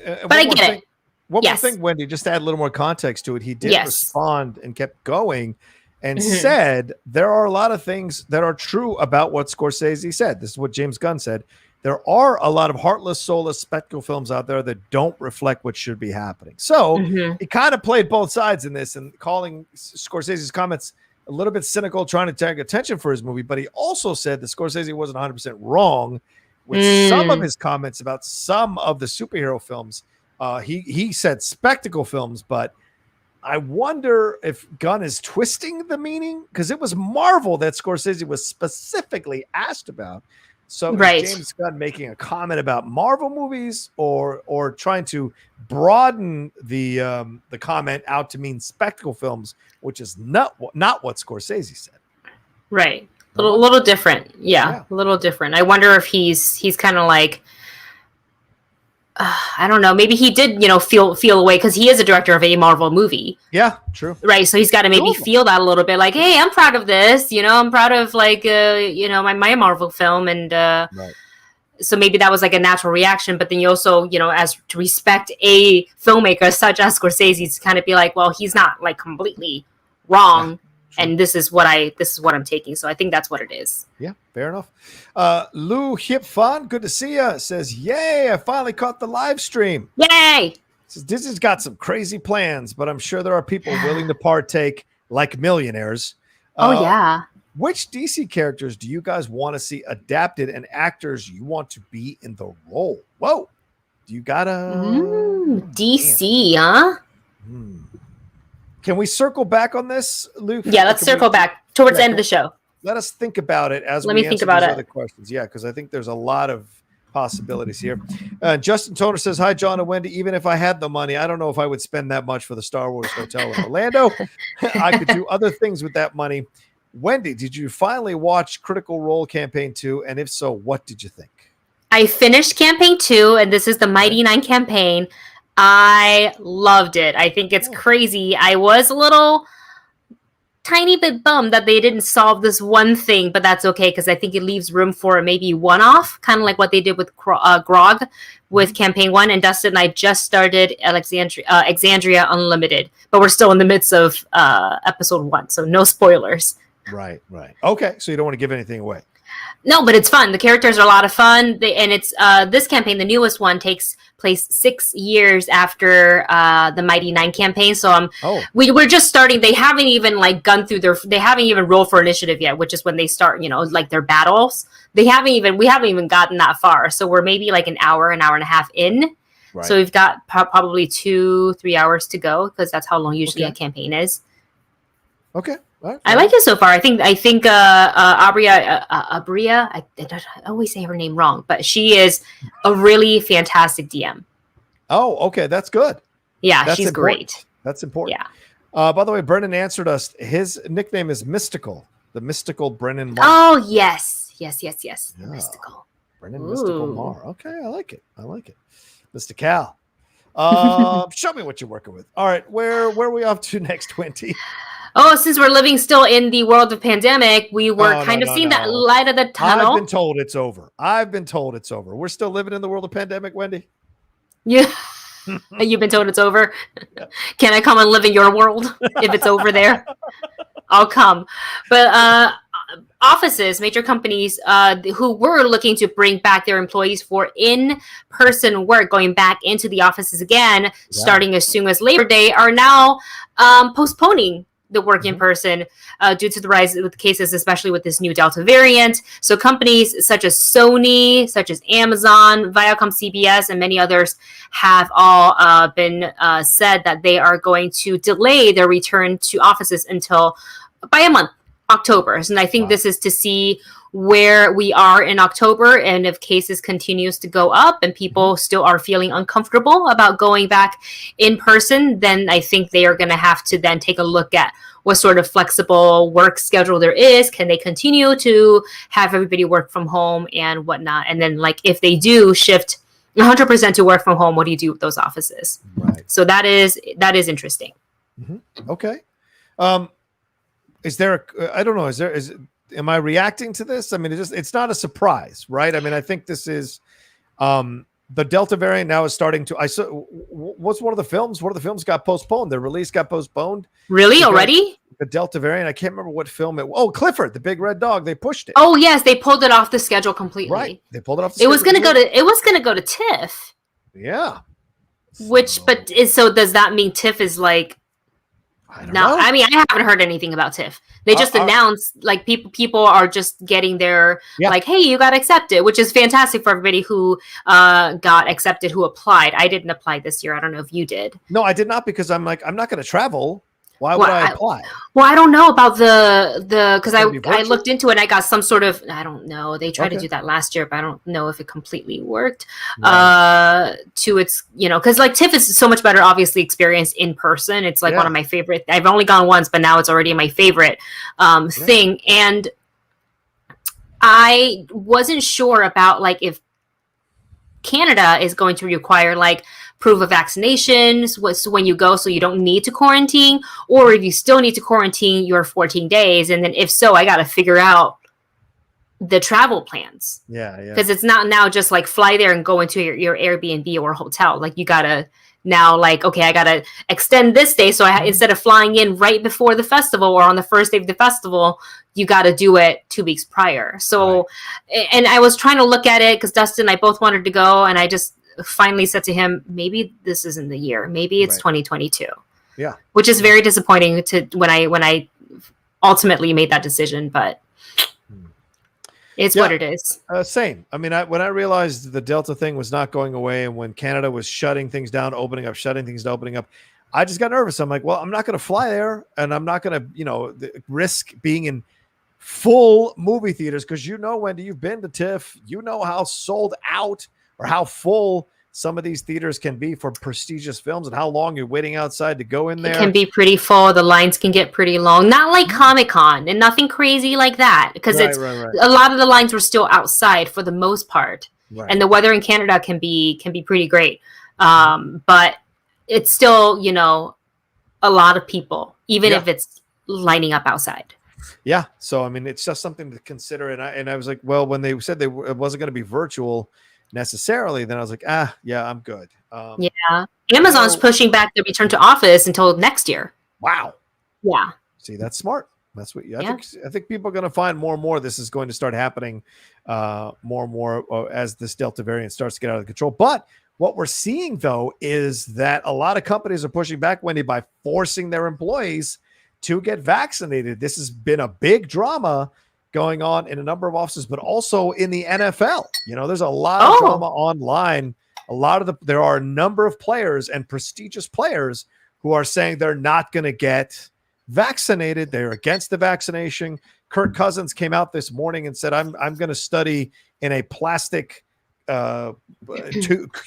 But I get it. One more thing, Wendy, just to add a little more context to it. He did respond and kept going. And said there are a lot of things that are true about what Scorsese said. This is what James Gunn said. There are a lot of heartless, soulless spectacle films out there that don't reflect what should be happening. So he kind of played both sides in this and calling Scorsese's comments a little bit cynical, trying to take attention for his movie. But he also said that Scorsese wasn't 100% wrong with some of his comments about some of the superhero films. He said spectacle films, but I wonder if Gunn is twisting the meaning, because it was Marvel that Scorsese was specifically asked about. So is James Gunn making a comment about Marvel movies or trying to broaden the comment out to mean spectacle films, which is not what Scorsese said. Right. A little different. Yeah, a little different. I wonder if he's kind of like, I don't know. Maybe he did, feel away because he is a director of a Marvel movie. Yeah, true. Right. So he's got to maybe feel that a little bit like, hey, I'm proud of this. I'm proud of my Marvel film. And so maybe that was like a natural reaction. But then you also, as to respect a filmmaker such as Scorsese, to kind of be like, well, he's not like completely wrong. Yeah. And this is what I'm taking. So I think that's what it is. Yeah, fair enough. Lou Hip Fun, good to see you. Says, yay, I finally caught the live stream. Yay! Says Disney's got some crazy plans, but I'm sure there are people willing to partake like millionaires. Yeah. Which DC characters do you guys want to see adapted and actors you want to be in the role? Whoa. Do you got a DC, huh? Can we circle back on this, Luke? Yeah, let's circle back towards the end of the show. Let us think about it as we answer these other questions. Yeah, because I think there's a lot of possibilities here. Justin Toner says, hi, John and Wendy. Even if I had the money, I don't know if I would spend that much for the Star Wars Hotel in Orlando. I could do other things with that money. Wendy, did you finally watch Critical Role Campaign 2? And if so, what did you think? I finished Campaign 2, and this is the Mighty 9 campaign. I loved it. I think it's crazy. I was a little tiny bit bummed that they didn't solve this one thing, but that's okay because I think it leaves room for maybe one-off, kind of like what they did with Grog with Campaign 1. And Dustin and I just started Exandria Unlimited, but we're still in the midst of episode 1, so no spoilers. Right. Okay, so you don't want to give anything away. No, but it's fun. The characters are a lot of fun. And it's this campaign, the newest one, takes place 6 years after the Mighty 9 campaign. So we're just starting. They haven't even gone through they haven't even rolled for initiative yet, which is when they start, their battles. We haven't even gotten that far. So we're maybe like an hour and a half in. Right. So we've got probably 2-3 hours to go because that's how long usually a campaign is. Okay. Right. I like it so far. I think Abria, I always say her name wrong, but she is a really fantastic DM. Oh, okay. That's good. Yeah, she's great. That's important. Yeah. By the way, Brennan answered us. His nickname is Mystical. The Mystical Brennan Marr. Oh, yes. Yeah. Mystical. Brennan Mystical Marr. Okay, I like it. Mr. Cal. Show me what you're working with. All right, where are we off to next, Wendy? Oh, since we're living still in the world of pandemic, we were seeing that light of the tunnel. I've been told it's over. We're still living in the world of pandemic, Wendy. Yeah. You've been told it's over? Yeah. Can I come and live in your world if it's over there? I'll come. But offices, major companies who were looking to bring back their employees for in-person work, going back into the offices again, starting as soon as Labor Day, are now postponing the work in person due to the rise with cases, especially with this new Delta variant. So companies such as Sony, such as Amazon, Viacom, CBS, and many others have all been said that they are going to delay their return to offices until by a month, October. And I think this is to see where we are in October, and if cases continues to go up and people still are feeling uncomfortable about going back in person, then I think they are going to have to then take a look at what sort of flexible work schedule there is. Can they continue to have everybody work from home and whatnot? And then, like, if they do shift 100% to work from home, what do you do with those offices? Right. So that is interesting. Okay. Is there I don't know, am I reacting to this? I mean, it's not a surprise, right? I mean, I think this is the Delta variant now is starting to. What's one of the films? One of the films got postponed. Their release got postponed. Really? Already? The Delta variant. I can't remember what film it was. Oh, Clifford, the big red dog. They pushed it. Oh yes, they pulled it off the schedule completely. Right. They pulled it off. It was gonna go to TIFF. Yeah. So does that mean TIFF is like? I don't know. I mean, I haven't heard anything about TIFF. They just announced, like, people are just getting their, like, hey, you got accepted, which is fantastic for everybody who got accepted, who applied. I didn't apply this year. I don't know if you did. No, I did not, because I'm like, I'm not going to travel. Why would I apply? Well, I don't know about because I looked into it and I got some sort of, I don't know. They tried to do that last year, but I don't know if it completely worked. To its, because like TIFF is so much better, obviously, experience in person. It's like one of my favorite. I've only gone once, but now it's already my favorite thing. And I wasn't sure about like if Canada is going to require like proof of vaccinations when you go, so you don't need to quarantine, or if you still need to quarantine your 14 days. And then if so, I got to figure out the travel plans. Yeah. Because it's not now just like fly there and go into your Airbnb or hotel. Like you got to now like, okay, I got to extend this day. So instead of flying in right before the festival or on the first day of the festival, you got to do it 2 weeks prior. So, and I was trying to look at it because Dustin and I both wanted to go, and I just finally said to him, maybe this isn't the year. Maybe it's 2022. Yeah. Which is very disappointing when I ultimately made that decision, but it's what it is. Same. I mean, when I realized the Delta thing was not going away, and when Canada was shutting things down, opening up, I just got nervous. I'm like, well, I'm not going to fly there, and I'm not going to, risk being in full movie theaters, because Wendy, you've been to TIFF. You know how sold out or how full some of these theaters can be for prestigious films, and how long you're waiting outside to go in there. It can be pretty full. The lines can get pretty long. Not like Comic-Con and nothing crazy like that, because a lot of the lines were still outside for the most part. Right. And the weather in Canada can be pretty great. But it's still, a lot of people, even if it's lining up outside. Yeah. So, I mean, it's just something to consider. And I was like, well, when they said it wasn't going to be virtual necessarily, then I was like, yeah, I'm good. Amazon's pushing back the return to office until next year. Wow. Yeah. See, that's smart. That's what I think people are going to find more and more. This is going to start happening more and more as this Delta variant starts to get out of control. But what we're seeing, though, is that a lot of companies are pushing back, Wendy, by forcing their employees to get vaccinated. This has been a big drama going on in a number of offices, but also in the NFL. There's a lot of drama online. There are a number of players and prestigious players who are saying they're not going to get vaccinated. They're against the vaccination. Kirk Cousins came out this morning and said, I'm going to study in a plastic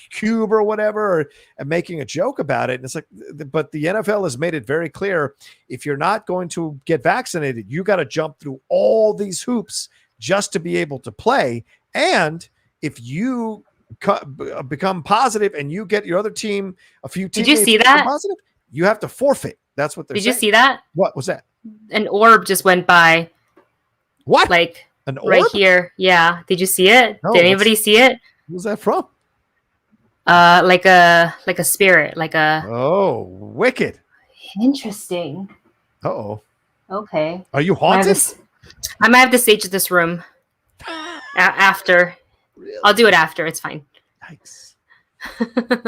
cube or whatever, and making a joke about it. And it's like, but the NFL has made it very clear, if you're not going to get vaccinated, you got to jump through all these hoops just to be able to play. And if you become positive and you get your other team a few teammates, did you see that? Positive, you have to forfeit. That's what they're saying. Did you see that? What was that? An orb just went by. What? Like an orb? Right here. Yeah. Did you see it? No, did anybody see it? Who's that from? Like a spirit, like a. Oh, wicked. Interesting. Uh-oh. Okay. Are you haunted? I might have to stage this room after. Really? I'll do it after. It's fine. Yikes.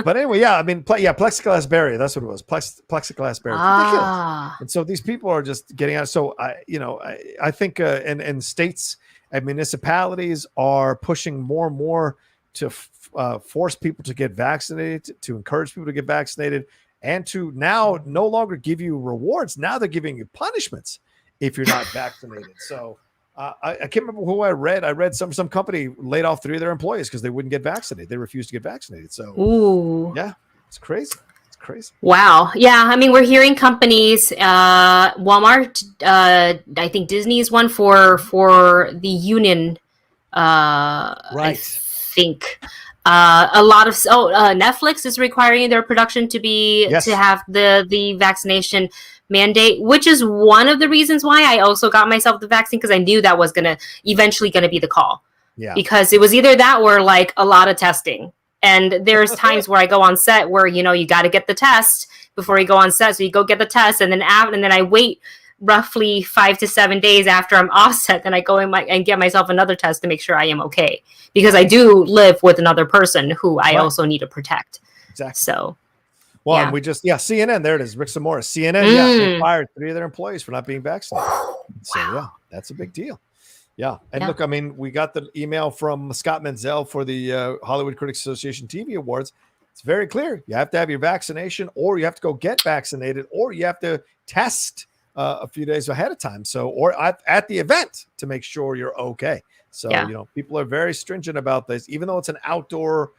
But anyway, yeah, I mean, plexiglass barrier. That's what it was. Plexiglass barrier. Ridiculous. And so these people are just getting out. So I think and states and municipalities are pushing more and more to force people to get vaccinated, to encourage people to get vaccinated, and to now no longer give you rewards. Now they're giving you punishments if you're not vaccinated. So I can't remember who I read. I read some company laid off 3 of their employees because they wouldn't get vaccinated. They refused to get vaccinated. So, Ooh. yeah, it's crazy. It's crazy. Wow. Yeah. I mean, we're hearing companies, Walmart, I think Disney is one for the union. I think a lot of Netflix is requiring their production to have the vaccination mandate, which is one of the reasons why I also got myself the vaccine, because I knew that was eventually gonna be the call. Yeah. Because it was either that or like a lot of testing. And there's times where I go on set where, you got to get the test before you go on set. So you go get the test, and then I wait roughly 5 to 7 days after I'm off set. Then I go and get myself another test to make sure I am okay, because I do live with another person who I also need to protect. Exactly. So, well, and we CNN. There it is. Rick Zamora. CNN. Yeah, they fired 3 of their employees for not being vaccinated. So yeah, that's a big deal. Yeah. And look, I mean, we got the email from Scott Menzel for the Hollywood Critics Association TV Awards. It's very clear. You have to have your vaccination, or you have to go get vaccinated, or you have to test a few days ahead of time. So, or at the event to make sure you're okay. So, people are very stringent about this. Even though it's an outdoor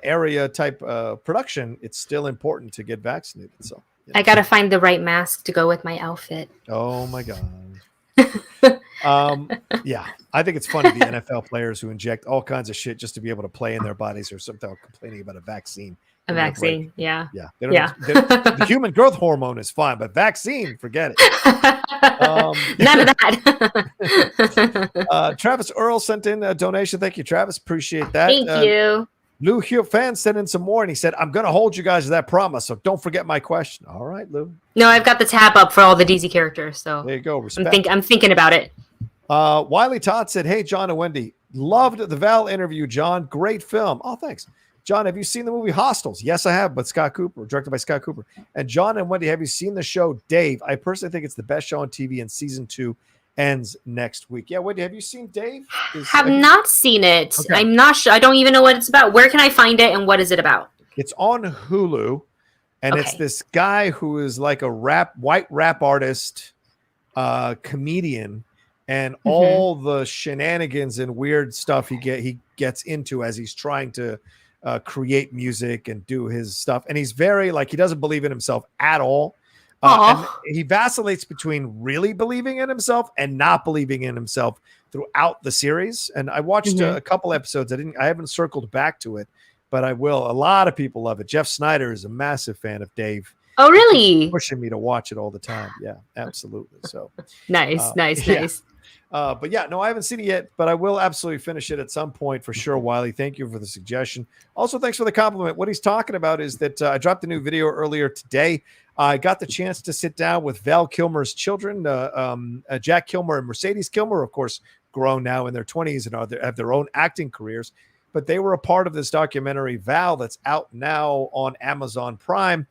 area type production, it's still important to get vaccinated. So I got to find the right mask to go with my outfit. Oh my God. Yeah, I think it's funny, the NFL players who inject all kinds of shit just to be able to play in their bodies, or something, complaining about a vaccine. Yeah. The human growth hormone is fine, but vaccine, forget it. None of that. Travis Earl sent in a donation. Thank you, Travis. Appreciate that. Thank you. Lou Hugh fan sent in some more, and he said, I'm going to hold you guys to that promise, so don't forget my question. All right, Lou. No, I've got the tab up for all the DZ characters, so there you go. Respect. I'm thinking about it. Wiley Todd said, hey, John and Wendy, loved the Val interview, John. Great film. Oh, thanks. John, have you seen the movie Hostels? Yes, I have, but Scott Cooper, directed by Scott Cooper. And John and Wendy, have you seen the show Dave? I personally think it's the best show on TV, and season 2 ends next week. Yeah, Wendy, have you seen Dave? Have not seen it. Okay. I'm not sure. I don't even know what it's about. Where can I find it, and what is it about? It's on Hulu, and it's this guy who is like a white rap artist, comedian, and all the shenanigans and weird stuff he gets into as he's trying to create music and do his stuff. And he's very he doesn't believe in himself at all. And he vacillates between really believing in himself and not believing in himself throughout the series. And I watched a couple episodes. I haven't circled back to it, but I will. A lot of people love it. Jeff Snyder is a massive fan of Dave. Oh, really? He's pushing me to watch it all the time. Yeah, absolutely. So nice. But yeah, no, I haven't seen it yet, but I will absolutely finish it at some point for sure, Wiley. Thank you for the suggestion. Also, thanks for the compliment. What he's talking about is that I dropped a new video earlier today. I got the chance to sit down with Val Kilmer's children, Jack Kilmer and Mercedes Kilmer, of course, grown now in their 20s and have their own acting careers. But they were a part of this documentary, Val, that's out now on Amazon Prime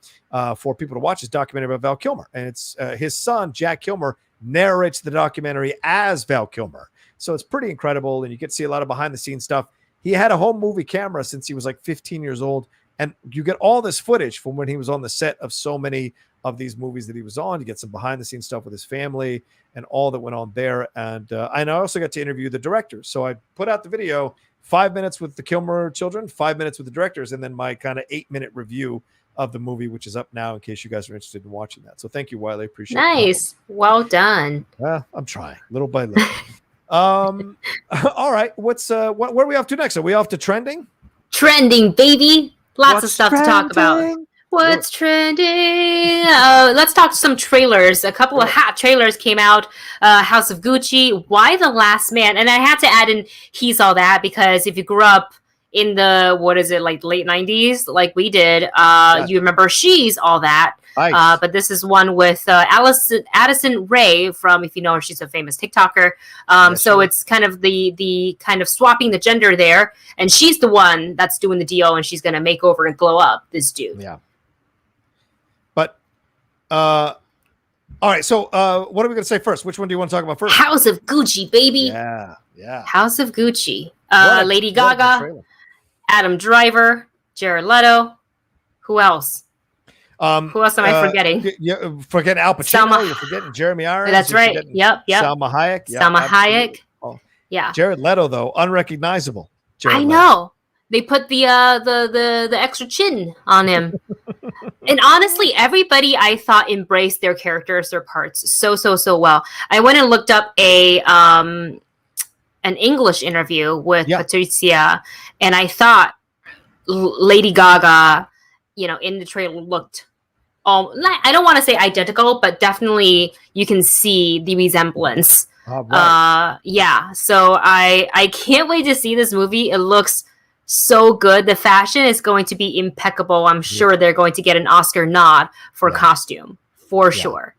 for people to watch. This documentary about Val Kilmer. And it's his son, Jack Kilmer, narrates the documentary as Val Kilmer. So it's pretty incredible, and you get to see a lot of behind-the-scenes stuff. He had a home movie camera since he was 15 years old, and you get all this footage from when he was on the set of so many of these movies that he was on. You get some behind-the-scenes stuff with his family and all that went on there. And I also got to interview the directors. So I put out the video, 5 minutes with the Kilmer children, 5 minutes with the directors, and then my kind of 8-minute review of the movie, which is up now in case you guys are interested in watching that. So thank you, Wiley. Appreciate it. Nice. Well done. I'm trying little by little. All right. Where are we off to next? Are we off to trending? Trending, baby. Lots of stuff to talk about. What's trending? Let's talk some trailers. A couple of hot trailers came out. House of Gucci, Why the Last Man. And I had to add in He's All That, because if you grew up in the, late 90s, like we did, you remember She's All That. Nice. But this is one with Addison Rae from, if you know her, she's a famous TikToker. So it's kind of the kind of swapping the gender there. And she's the one that's doing the deal, and she's going to make over and glow up this dude. Yeah. But, all right. So what are we going to say first? Which one do you want to talk about first? House of Gucci, baby. Yeah. House of Gucci. Lady Gaga, Adam Driver, Jared Leto. Who else? Who else am I forgetting? You forgetting Al Pacino. You're forgetting Jeremy Irons. That's right. Yep. Salma Hayek. Salma Hayek. Oh. Yeah. Jared Leto, though, unrecognizable. I know. They put the extra chin on him. And honestly, everybody I thought embraced their characters, their parts so well. I went and looked up an English interview with Patricia, and I thought Lady Gaga, in the trailer looked I don't want to say identical, but definitely you can see the resemblance. Right. So I can't wait to see this movie. It looks so good. The fashion is going to be impeccable. I'm sure they're going to get an Oscar nod for costume for sure.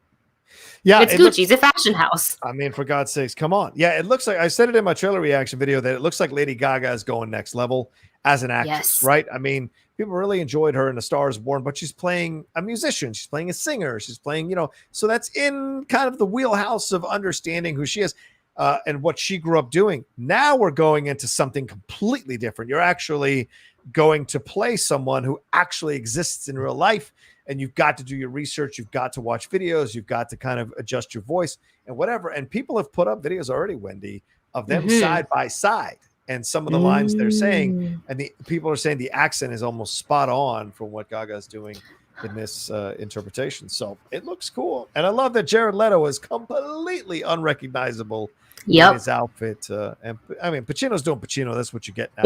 Yeah, it's Gucci. It's a fashion house. I mean, for God's sakes, come on. Yeah, it looks like, I said it in my trailer reaction video, that it looks like Lady Gaga is going next level as an actress, right? I mean, people really enjoyed her in A Star Is Born, but she's playing a musician. She's playing a singer. She's playing, so that's in kind of the wheelhouse of understanding who she is and what she grew up doing. Now we're going into something completely different. You're actually going to play someone who actually exists in real life. And you've got to do your research. You've got to watch videos. You've got to kind of adjust your voice and whatever. And people have put up videos already, Wendy, of them side by side. And some of the lines they're saying, and the people are saying the accent is almost spot on from what Gaga's doing in this interpretation. So it looks cool. And I love that Jared Leto is completely unrecognizable in his outfit. And I mean, Pacino's doing Pacino. That's what you get now.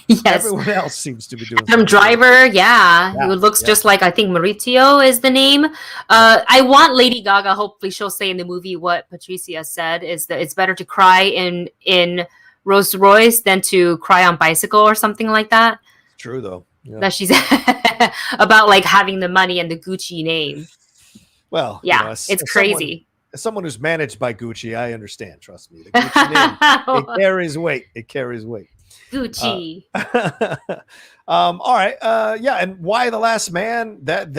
Yes. Everyone else seems to be doing Adam Driver. Who looks just like, I think Mauricio is the name. I want Lady Gaga, hopefully she'll say in the movie what Patricia said, is that it's better to cry in Rolls Royce than to cry on bicycle or something like that. It's true though. Yeah. That she's about like having the money and the Gucci name. Well, it's crazy. As someone who's managed by Gucci, I understand. Trust me, the Gucci name, it carries weight. It carries weight. Gucci. All right. And Why the Last Man? That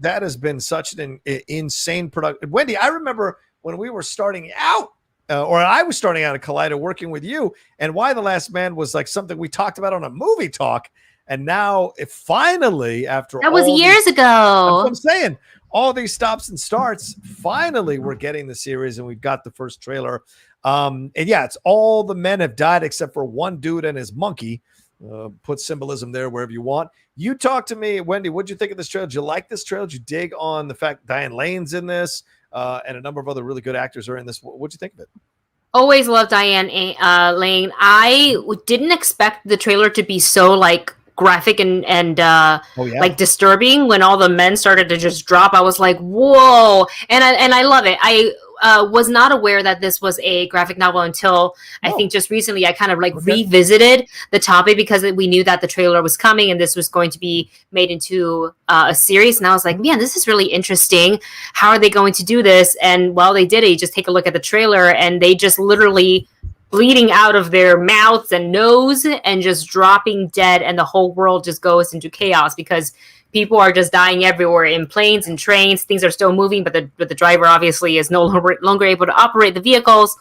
has been such an insane production. Wendy, I remember when we were starting out. Or I was starting out at Collider working with you, and Why the Last Man was like something we talked about on a movie talk, and now it finally, after that was years ago. That's what I'm saying, all these stops and starts, finally we're getting the series, and we've got the first trailer. And it's all the men have died except for one dude and his monkey. Put symbolism there wherever you want. You talk to me, Wendy. What'd you think of this trailer? Did you like this trailer? Did you dig on the fact Diane Lane's in this? And a number of other really good actors are in this. What'd you think of it? Always loved Diane Lane. I didn't expect the trailer to be so like graphic and like disturbing. When all the men started to just drop, I was like, whoa. And I love it. I was not aware that this was a graphic novel until I think just recently. I kind of revisited the topic because we knew that the trailer was coming and this was going to be made into a series. And I was like, man, this is really interesting. How are they going to do this? And while they did it, you just take a look at the trailer and they just literally bleeding out of their mouths and nose and just dropping dead. And the whole world just goes into chaos because people are just dying everywhere in planes and trains. Things are still moving, but the driver obviously is no longer able to operate the vehicles.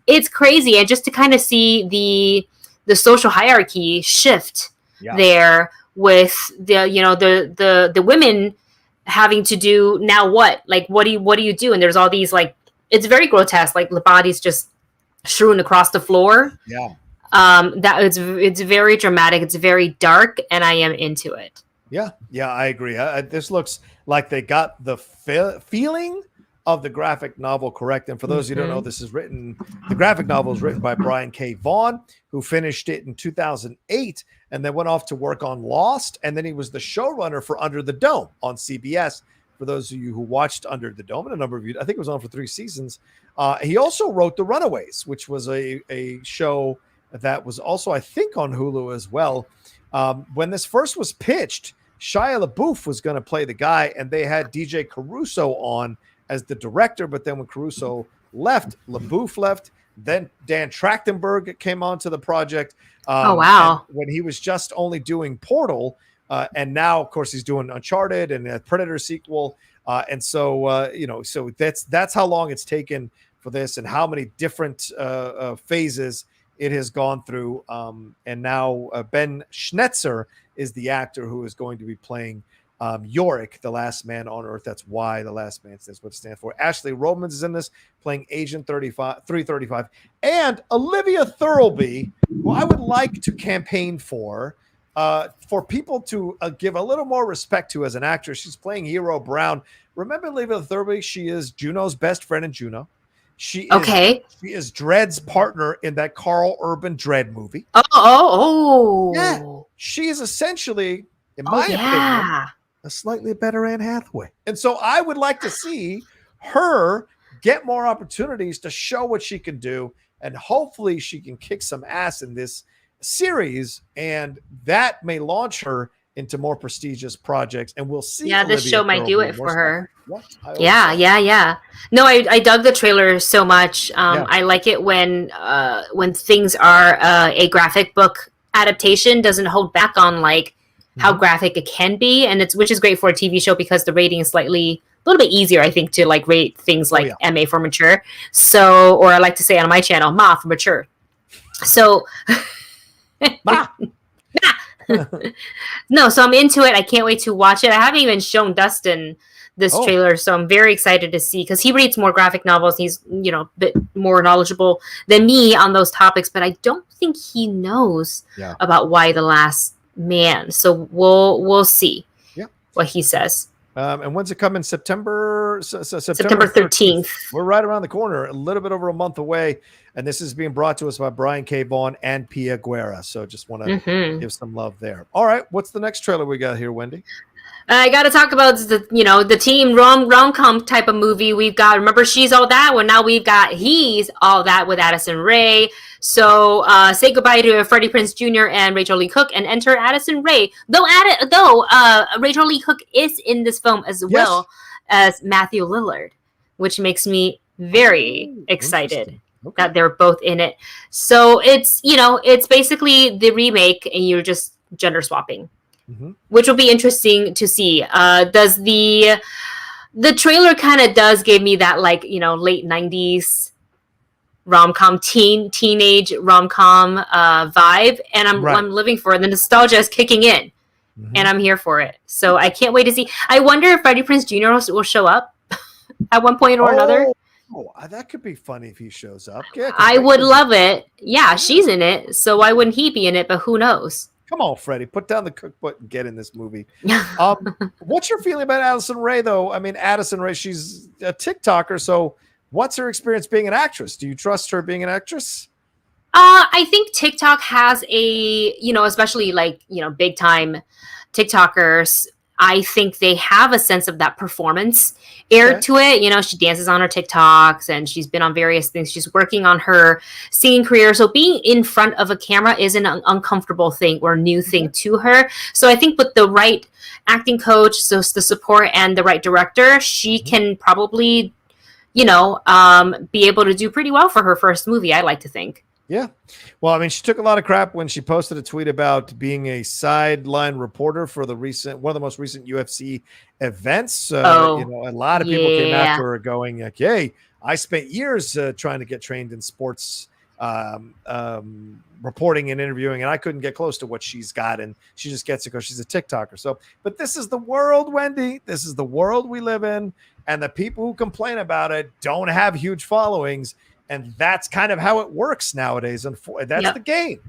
It's crazy. And just to kind of see the social hierarchy shift there with the women having to do now what? Like, what do you do? And there's all these it's very grotesque, like the bodies just strewn across the floor. Yeah. That it's very dramatic. It's very dark, and I am into it. Yeah, I agree. This looks like they got the feeling of the graphic novel correct. And for those who don't know, the graphic novel is written by Brian K. Vaughan, who finished it in 2008 and then went off to work on Lost. And then he was the showrunner for Under the Dome on CBS. For those of you who watched Under the Dome, and a number of you, I think it was on for 3 seasons. He also wrote The Runaways, which was a show that was also, I think, on Hulu as well. When this first was pitched, Shia LaBeouf was going to play the guy, and they had DJ Caruso on as the director. But then when Caruso left, LaBeouf left. Then Dan Trachtenberg came onto the project. Oh, wow. When he was just only doing Portal, and now, of course, he's doing Uncharted and a Predator sequel. And so, so that's how long it's taken for this and how many different phases it has gone through. And now Ben Schnetzer is the actor who is going to be playing Yorick, the last man on Earth. That's why the last man stands what it stands for. Ashley Romans is in this, playing Agent 335. And Olivia Thirlby, who I would like to campaign for people to give a little more respect to as an actress. She's playing Hero Brown. Remember Olivia Thirlby? She is Juno's best friend in Juno. She is Dredd's partner in that Carl Urban Dredd movie. Yeah. She is essentially, in my opinion, a slightly better Anne Hathaway. And so I would like to see her get more opportunities to show what she can do. And hopefully she can kick some ass in this series. And that may launch her into more prestigious projects. And we'll see. Yeah, this show might do it for her. Yeah. No, I dug the trailer so much. I like it when things are a graphic book adaptation, doesn't hold back on like how graphic it can be, and which is great for a TV show because the rating is a little bit easier, I think, to like rate things like MA for mature. So, or I like to say on my channel, Ma for mature. So, no, so I'm into it. I can't wait to watch it. I haven't even shown Dustin this trailer, so I'm very excited to see, because he reads more graphic novels. He's, a bit more knowledgeable than me on those topics, but I don't think he knows about Why the Last Man. So we'll see what he says. And when's it coming? September 13th. We're right around the corner, a little bit over a month away. And this is being brought to us by Brian K. Vaughan and Pia Guerra. So just want to give some love there. All right. What's the next trailer we got here, Wendy? I got to talk about the teen rom-com type of movie. We've got, remember She's All That? Well, now we've got He's All That with Addison Rae. So say goodbye to Freddie Prinze Jr. and Rachel Lee Cook and enter Addison Rae. Though Rachel Lee Cook is in this film as well as Matthew Lillard, which makes me very excited that they're both in it. So it's basically the remake, and you're just gender swapping. Which will be interesting to see. Does the trailer kind of does give me that late 90s rom-com teenage rom-com vibe, and I'm living for it. The nostalgia is kicking in, and I'm here for it. So I can't wait to see. I wonder if Freddie Prinze Jr. will show up at one point or another. Oh, that could be funny if he shows up. Yeah, I would love it. Yeah, she's in it, so why wouldn't he be in it? But who knows? Come on, Freddie, put down the cookbook and get in this movie. What's your feeling about Addison Rae, though? I mean, Addison Rae, she's a TikToker, so what's her experience being an actress? Do you trust her being an actress? I think TikTok has especially big time TikTokers. I think they have a sense of that performance air to it. She dances on her TikToks, and she's been on various things. She's working on her singing career. So being in front of a camera is an uncomfortable thing or new thing to her. So I think with the right acting coach, so the support and the right director, she can probably, be able to do pretty well for her first movie, I like to think. Yeah. Well, I mean, she took a lot of crap when she posted a tweet about being a sideline reporter for one of the most recent UFC events. A lot of people came after her going like, hey, I spent years trying to get trained in sports reporting and interviewing, and I couldn't get close to what she's got. And she just gets it because she's a TikToker. So, but this is the world, Wendy. This is the world we live in. And the people who complain about it don't have huge followings. And that's kind of how it works nowadays. And that's the game.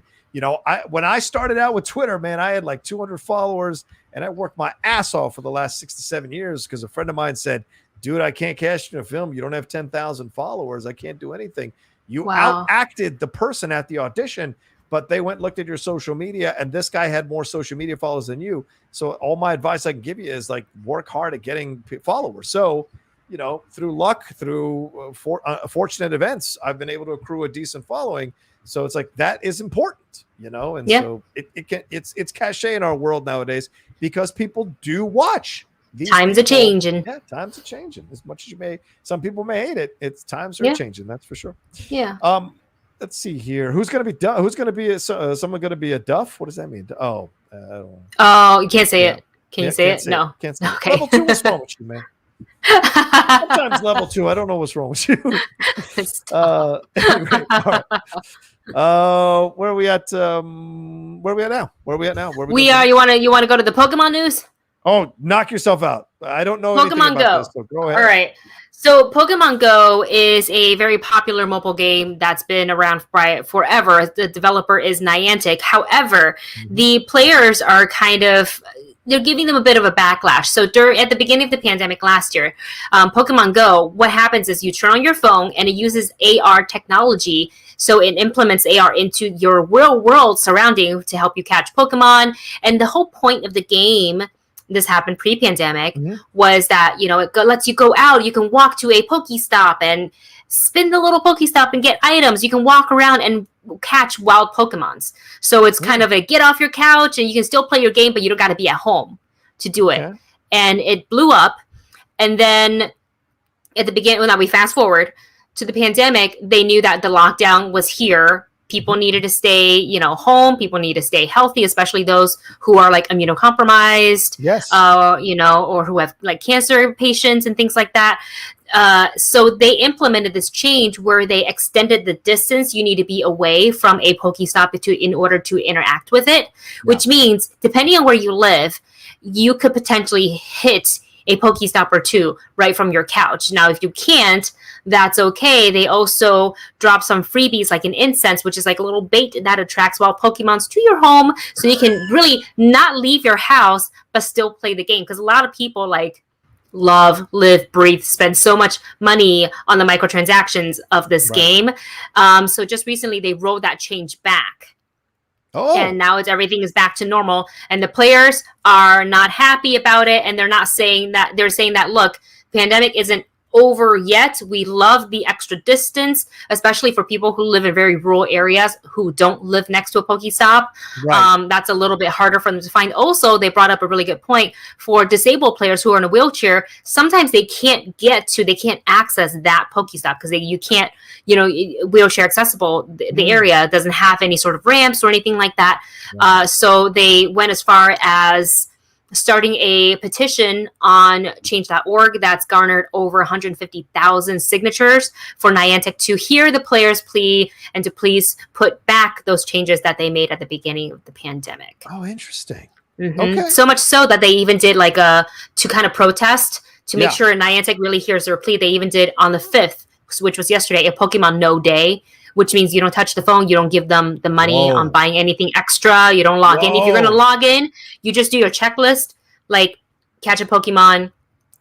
When I started out with Twitter, man, I had like 200 followers, and I worked my ass off for the last 6 to 7 years because a friend of mine said, dude, I can't cast you in a film. You don't have 10,000 followers. I can't do anything. You outacted the person at the audition, but they went and looked at your social media, and this guy had more social media followers than you. So all my advice I can give you is like work hard at getting followers. So through luck, through fortunate events, I've been able to accrue a decent following. So it's like that is important, and so it's cachet in our world nowadays because people do watch. Times are changing. Yeah, times are changing. As much as some people may hate it. Times are changing. That's for sure. Yeah. Let's see here. Who's going to be Who's going to be someone going to be a Duff? What does that mean? Oh, you can't say it. Can you say it? No. Can't say okay. Level 2, what's wrong with you, man? Sometimes level 2. I don't know what's wrong with you. Anyway, all right. Where are we at? Where are we at now? You want to go to the Pokemon news? Oh, knock yourself out. I don't know anything Pokemon about Go. this, so go ahead. All right. So Pokemon Go is a very popular mobile game that's been around forever. The developer is Niantic. However, the players are they're giving them a bit of a backlash. So at the beginning of the pandemic last year, Pokemon Go, what happens is you turn on your phone and it uses AR technology. So it implements AR into your real world surrounding to help you catch Pokemon. And the whole point of the game, this happened pre-pandemic, was that, it lets you go out. You can walk to a Pokestop and spin the little Pokestop and get items. You can walk around and catch wild Pokemons. So it's kind of a get off your couch and you can still play your game, but you don't got to be at home to do it. Okay. And it blew up. And then at the beginning, when we fast forward to the pandemic, they knew that the lockdown was here. People needed to stay, home. People need to stay healthy, especially those who are like immunocompromised, or who have like cancer patients and things like that. So they implemented this change where they extended the distance you need to be away from a Pokestop in order to interact with it, which means depending on where you live, you could potentially hit a Pokestop or two right from your couch. Now, if you can't, that's okay. They also drop some freebies like an incense, which is like a little bait that attracts wild Pokemons to your home, so you can really not leave your house but still play the game. Because a lot of people love, live, breathe, spend so much money on the microtransactions of this game. So just recently they rolled that change back. And now everything is back to normal, and the players are not happy about it. And they're saying that, look, pandemic isn't over yet. We love the extra distance, especially for people who live in very rural areas who don't live next to a Pokestop. That's a little bit harder for them to find. Also, they brought up a really good point for disabled players who are in a wheelchair. Sometimes they can't access that Pokestop because you can't, wheelchair accessible. The area doesn't have any sort of ramps or anything like that. So they went as far as starting a petition on change.org that's garnered over 150,000 signatures for Niantic to hear the players' plea and to please put back those changes that they made at the beginning of the pandemic. Oh, interesting. Okay. So much so that they even did to kind of protest to make sure Niantic really hears their plea. They even did on the 5th, which was yesterday, a Pokemon No Day, which means you don't touch the phone. You don't give them the money on buying anything extra. You don't log in. If you're going to log in, you just do your checklist, like catch a Pokemon,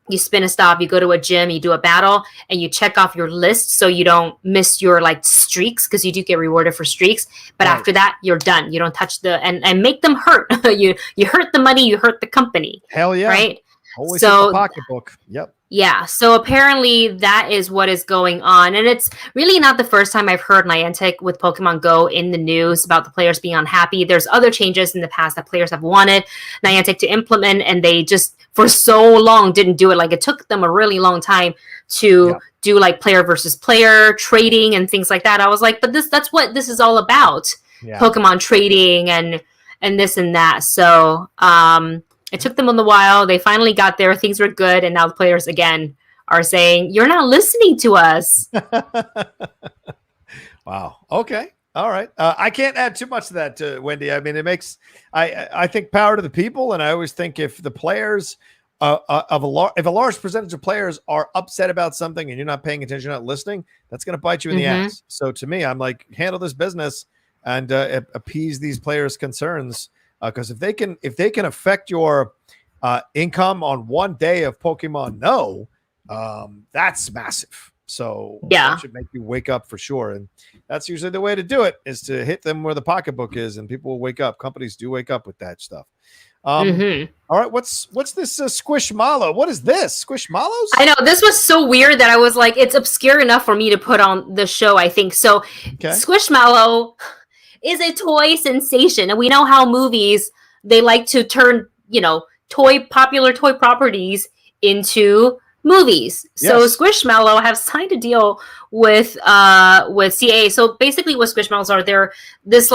you spin a stop, you go to a gym, you do a battle, and you check off your list so you don't miss your streaks, because you do get rewarded for streaks. But after that, you're done. You don't touch and make them hurt. you hurt the money, you hurt the company. Hell yeah. Right? Always hit the pocketbook. Yep. Yeah, so apparently that is what is going on. And it's really not the first time I've heard Niantic with Pokemon Go in the news about the players being unhappy. There's other changes in the past that players have wanted Niantic to implement, and they just for so long didn't do it. It took them a really long time to do player versus player trading and things like that. I was like, but that's what this is all about. Pokemon trading and this and that. So it took them a while. They finally got there. Things were good. And now the players, again, are saying, you're not listening to us. Wow. Okay. All right. I can't add too much to that, Wendy. I mean, it makes, I think power to the people. And I always think if the players, if a large percentage of players are upset about something and you're not paying attention, you're not listening, that's going to bite you in the ass. So to me, I'm like, handle this business and appease these players' concerns. Because if they can affect your income on one day of Pokemon No, that's massive. So that should make you wake up for sure. And that's usually the way to do it, is to hit them where the pocketbook is, and people will wake up. Companies do wake up with that stuff. All right, what's this Squishmallow? What is this? Squishmallows? I know, this was so weird that I was like, it's obscure enough for me to put on the show, I think. So Squishmallow is a toy sensation, and we know how movies, they like to turn popular toy properties into movies. So Squishmallow have signed a deal with CA. So basically what Squishmallows are, they're this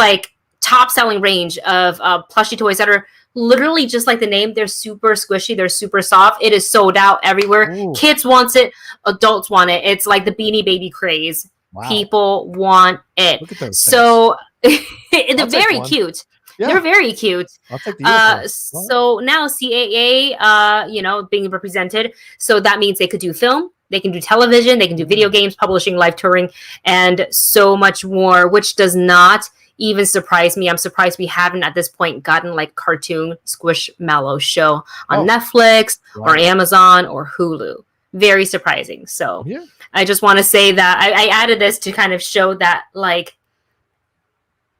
top selling range of plushie toys that are literally just like the name. They're super squishy, they're super soft. It is sold out everywhere. Kids want it, adults want it. It's like the Beanie Baby craze. People want it. Look at those so they're very cute. Yeah. They're very cute. I'll take the unicorn. So now CAA, being represented. So that means they could do film, they can do television, they can do video games, publishing, live touring, and so much more, which does not even surprise me. I'm surprised we haven't at this point gotten like cartoon Squishmallows show on Netflix or Amazon or Hulu. Very surprising. So I just want to say that I added this to kind of show that like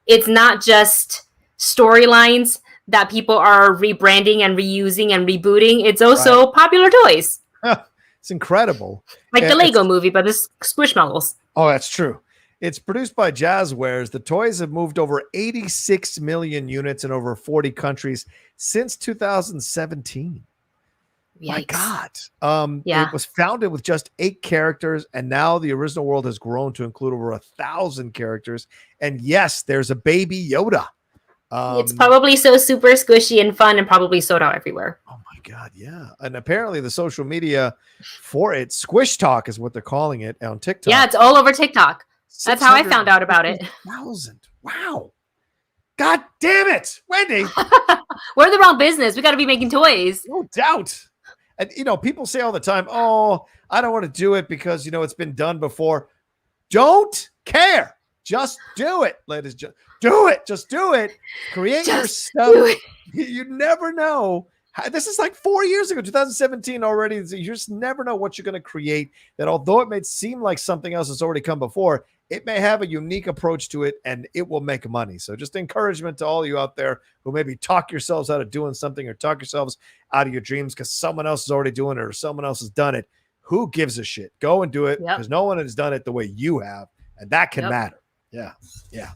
it's not just storylines that people are rebranding and reusing and rebooting. It's also popular toys. It's incredible. Like the Lego movie, but this Squishmallows. Oh, that's true. It's produced by Jazzwares. The toys have moved over 86 million units in over 40 countries since 2017. Yikes. My God. It was founded with just 8 characters, and now the original world has grown to include over 1,000 characters. And yes, there's a baby Yoda. It's probably so super squishy and fun and probably sold out everywhere. Oh my God, yeah. And apparently the social media for it, Squish Talk is what they're calling it on TikTok. Yeah, it's all over TikTok. That's how I found out about it. 1,000. Wow. God damn it, Wendy. We're in the wrong business. We got to be making toys. No doubt. And, people say all the time, oh, I don't want to do it because, it's been done before. Don't care. Just do it, ladies. Just do it. Just do it. Create your stuff. You never know. This is like 4 years ago, 2017 already. You just never know what you're going to create. That although it may seem like something else has already come before, it may have a unique approach to it and it will make money. So just encouragement to all you out there who maybe talk yourselves out of doing something or talk yourselves out of your dreams because someone else is already doing it or someone else has done it. Who gives a shit? Go and do it because no one has done it the way you have. And that can matter. Yeah. Yeah.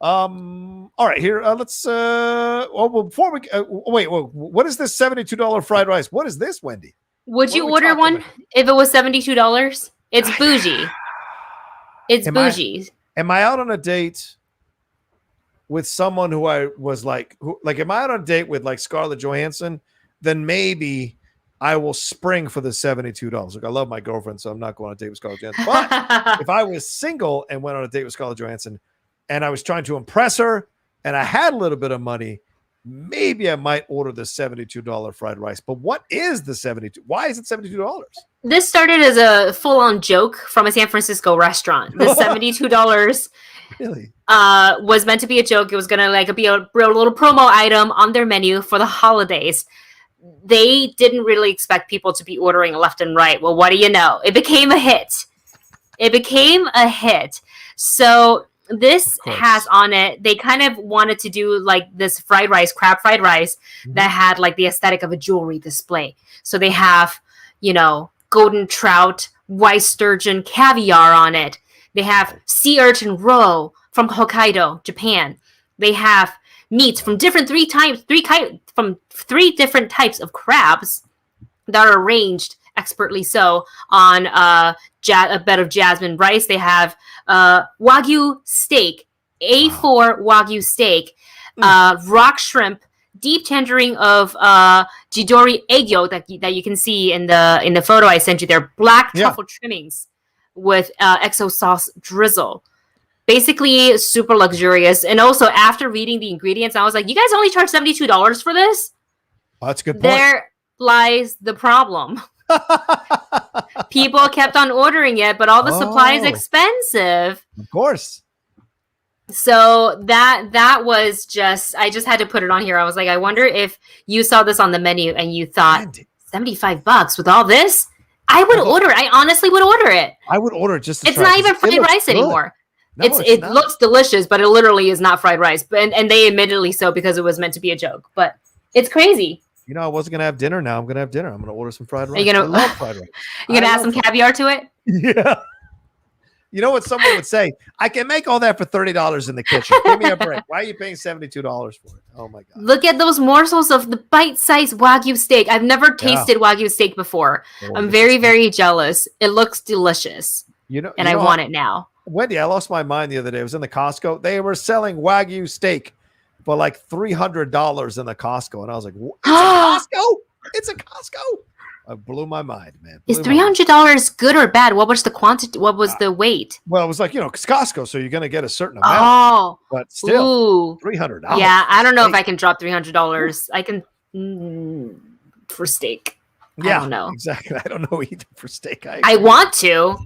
All right, here. Let's before we wait, what is this $72 fried rice? What is this, Wendy? Would you order one if it was $72? It's bougie. It's bougie. Am I out on a date with someone who I was am I out on a date with like Scarlett Johansson? Then maybe I will spring for the $72. Look, I love my girlfriend, so I'm not going on a date with Scarlett Johansson. But if I was single and went on a date with Scarlett Johansson and I was trying to impress her and I had a little bit of money, maybe I might order the $72 fried rice. But what is the $72? Why is it $72? This started as a full-on joke from a San Francisco restaurant. The $72 really was meant to be a joke. It was gonna be a little promo item on their menu for the holidays. They didn't really expect people to be ordering left and right. Well, what do you know? It became a hit. So this has on it, they kind of wanted to do like this crab fried rice that had like the aesthetic of a jewelry display. So they have, golden trout, white sturgeon, caviar on it. They have sea urchin roe from Hokkaido, Japan. They have meats from three different types of crabs that are arranged expertly so on a bed of jasmine rice. They have Wagyu steak, A4 Wagyu steak, rock shrimp, deep tendering of Jidori egg yolk that you can see in the photo I sent you there. Black truffle trimmings with XO sauce drizzle. Basically super luxurious. And also after reading the ingredients, I was like, you guys only charge $72 for this? Oh, that's a good point. There lies the problem. People kept on ordering it, but all the supply is expensive. Of course. So that was I just had to put it on here. I was like, I wonder if you saw this on the menu and you thought $75 with all this? I would order it. I honestly would order it. I would order it just to It's not even fried rice anymore. No, it looks delicious, but it literally is not fried rice. And they admittedly so because it was meant to be a joke. But it's crazy. I wasn't gonna have dinner. Now I'm gonna have dinner. I'm gonna order some fried rice. I love fried rice. You're gonna add some caviar to it? Yeah. You know what someone would say? I can make all that for $30 in the kitchen. Give me a break. Why are you paying $72 for it? Oh my God. Look at those morsels of the bite-sized Wagyu steak. I've never tasted Wagyu steak before. I'm very, very jealous. It looks delicious. I want it now. Wendy, I lost my mind the other day. I was in the Costco. They were selling Wagyu steak for like $300 in the Costco. And I was like, it's a Costco? It's a Costco? blew my mind, man. Is $300 good or bad? What was the quantity? What was the weight? Well, it was like, it's Costco, so you're going to get a certain amount. Oh, but still, $300. $300. Yeah, I don't know if I can drop $300. I can for steak. Yeah, I don't know. Exactly. I don't know either for steak. I want to,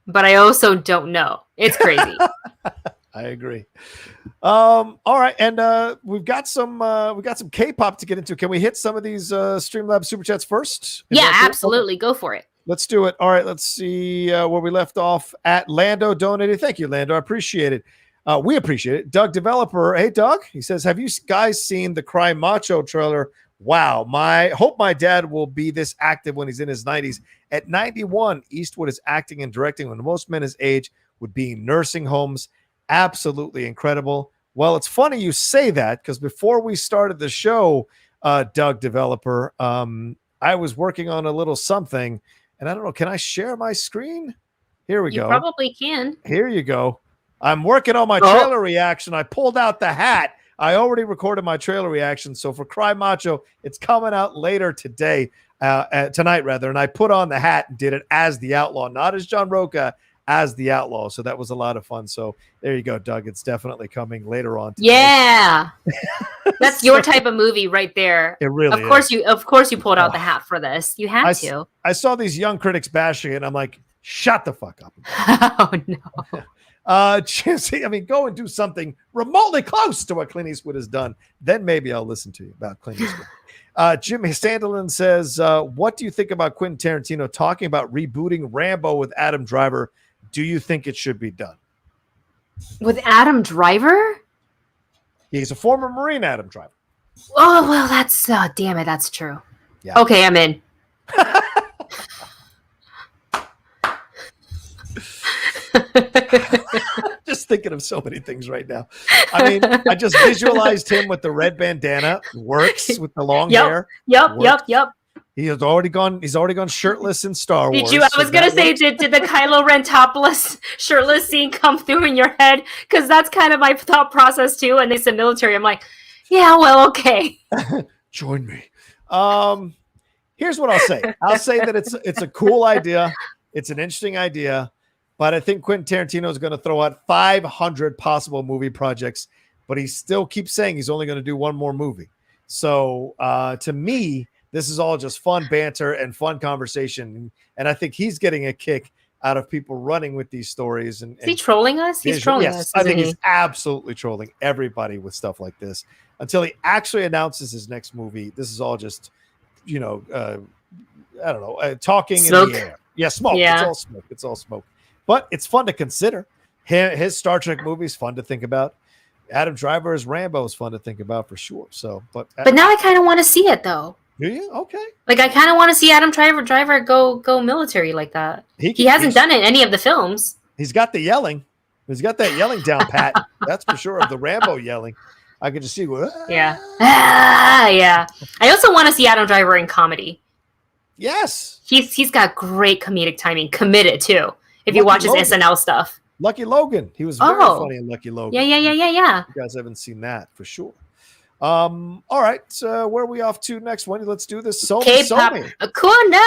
but I also don't know. It's crazy. I agree. All right, and we've got some K-pop to get into. Can we hit some of these Streamlabs super chats first? Yeah, absolutely. Go for it. Let's do it. All right, let's see where we left off at. Lando donated. Thank you, Lando. I appreciate it. We appreciate it. Doug Developer. Hey, Doug. He says, have you guys seen the Cry Macho trailer? Wow. Hope my dad will be this active when he's in his 90s. At 91, Eastwood is acting and directing when most men his age would be in nursing homes. Absolutely incredible. Well, it's funny you say that because before we started the show, Doug Developer, I was working on a little something, and I don't know, can I share my screen? Here we go. You probably can. Here you go. I'm working on my trailer reaction. I pulled out the hat. I already recorded my trailer reaction. So for Cry Macho, it's coming out later today, tonight rather. And I put on the hat and did it as the Outlaw, not as John Rocha, as the Outlaw. So that was a lot of fun. So there you go, Doug. It's definitely coming later on today. Yeah. That's your type of movie right there. It really Of course you pulled out the hat for this. You had to. I saw these young critics bashing it, and I'm like, shut the fuck up. Oh no. I mean, go and do something remotely close to what Clint Eastwood has done. Then maybe I'll listen to you about Clint Eastwood. Jim Sandelin says, what do you think about Quentin Tarantino talking about rebooting Rambo with Adam Driver? Do you think it should be done? With Adam Driver? He's a former Marine, Adam Driver. Oh, well, that's, damn it, that's true. Yeah. Okay, I'm in. Just thinking of so many things right now. I mean, I just visualized him with the red bandana. Works with the long hair. Yep. He's already gone shirtless in Star Wars. Did you? I was gonna say, did the Kylo Ren topless, shirtless scene come through in your head? Because that's kind of my thought process too. And they said military. I'm like, yeah, well, okay. Join me. Here's what I'll say. I'll say that it's a cool idea. It's an interesting idea. But I think Quentin Tarantino is going to throw out 500 possible movie projects, but he still keeps saying he's only going to do one more movie. So to me, this is all just fun banter and fun conversation. And I think he's getting a kick out of people running with these stories. Is he trolling us? He's trolling us. I think he's absolutely trolling everybody with stuff like this until he actually announces his next movie. This is all just, I don't know, talking smoke. In the air. Yeah, smoke. Yeah. It's all smoke. But it's fun to consider. His Star Trek movie is fun to think about. Adam Driver's Rambo is fun to think about for sure. So, but now I kind of want to see it though. Do you? Okay. Like I kind of want to see Adam Driver go military like that. He hasn't done it in any of the films. He's got the yelling. He's got that yelling down pat. That's for sure. The Rambo yelling. I could just see. Yeah. Yeah. I also want to see Adam Driver in comedy. Yes. He's got great comedic timing. Committed too. If you watch his SNL stuff. Lucky Logan. He was very funny in Lucky Logan. Yeah. You guys haven't seen that for sure. All right. Where are we off to next, Wendy? Let's do this. K-pop corner.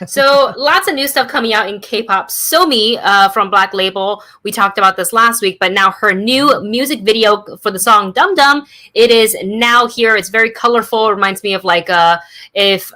So lots of new stuff coming out in K-pop. Somi from Black Label. We talked about this last week, but now her new music video for the song Dumb Dumb, it is now here. It's very colorful. It reminds me of like if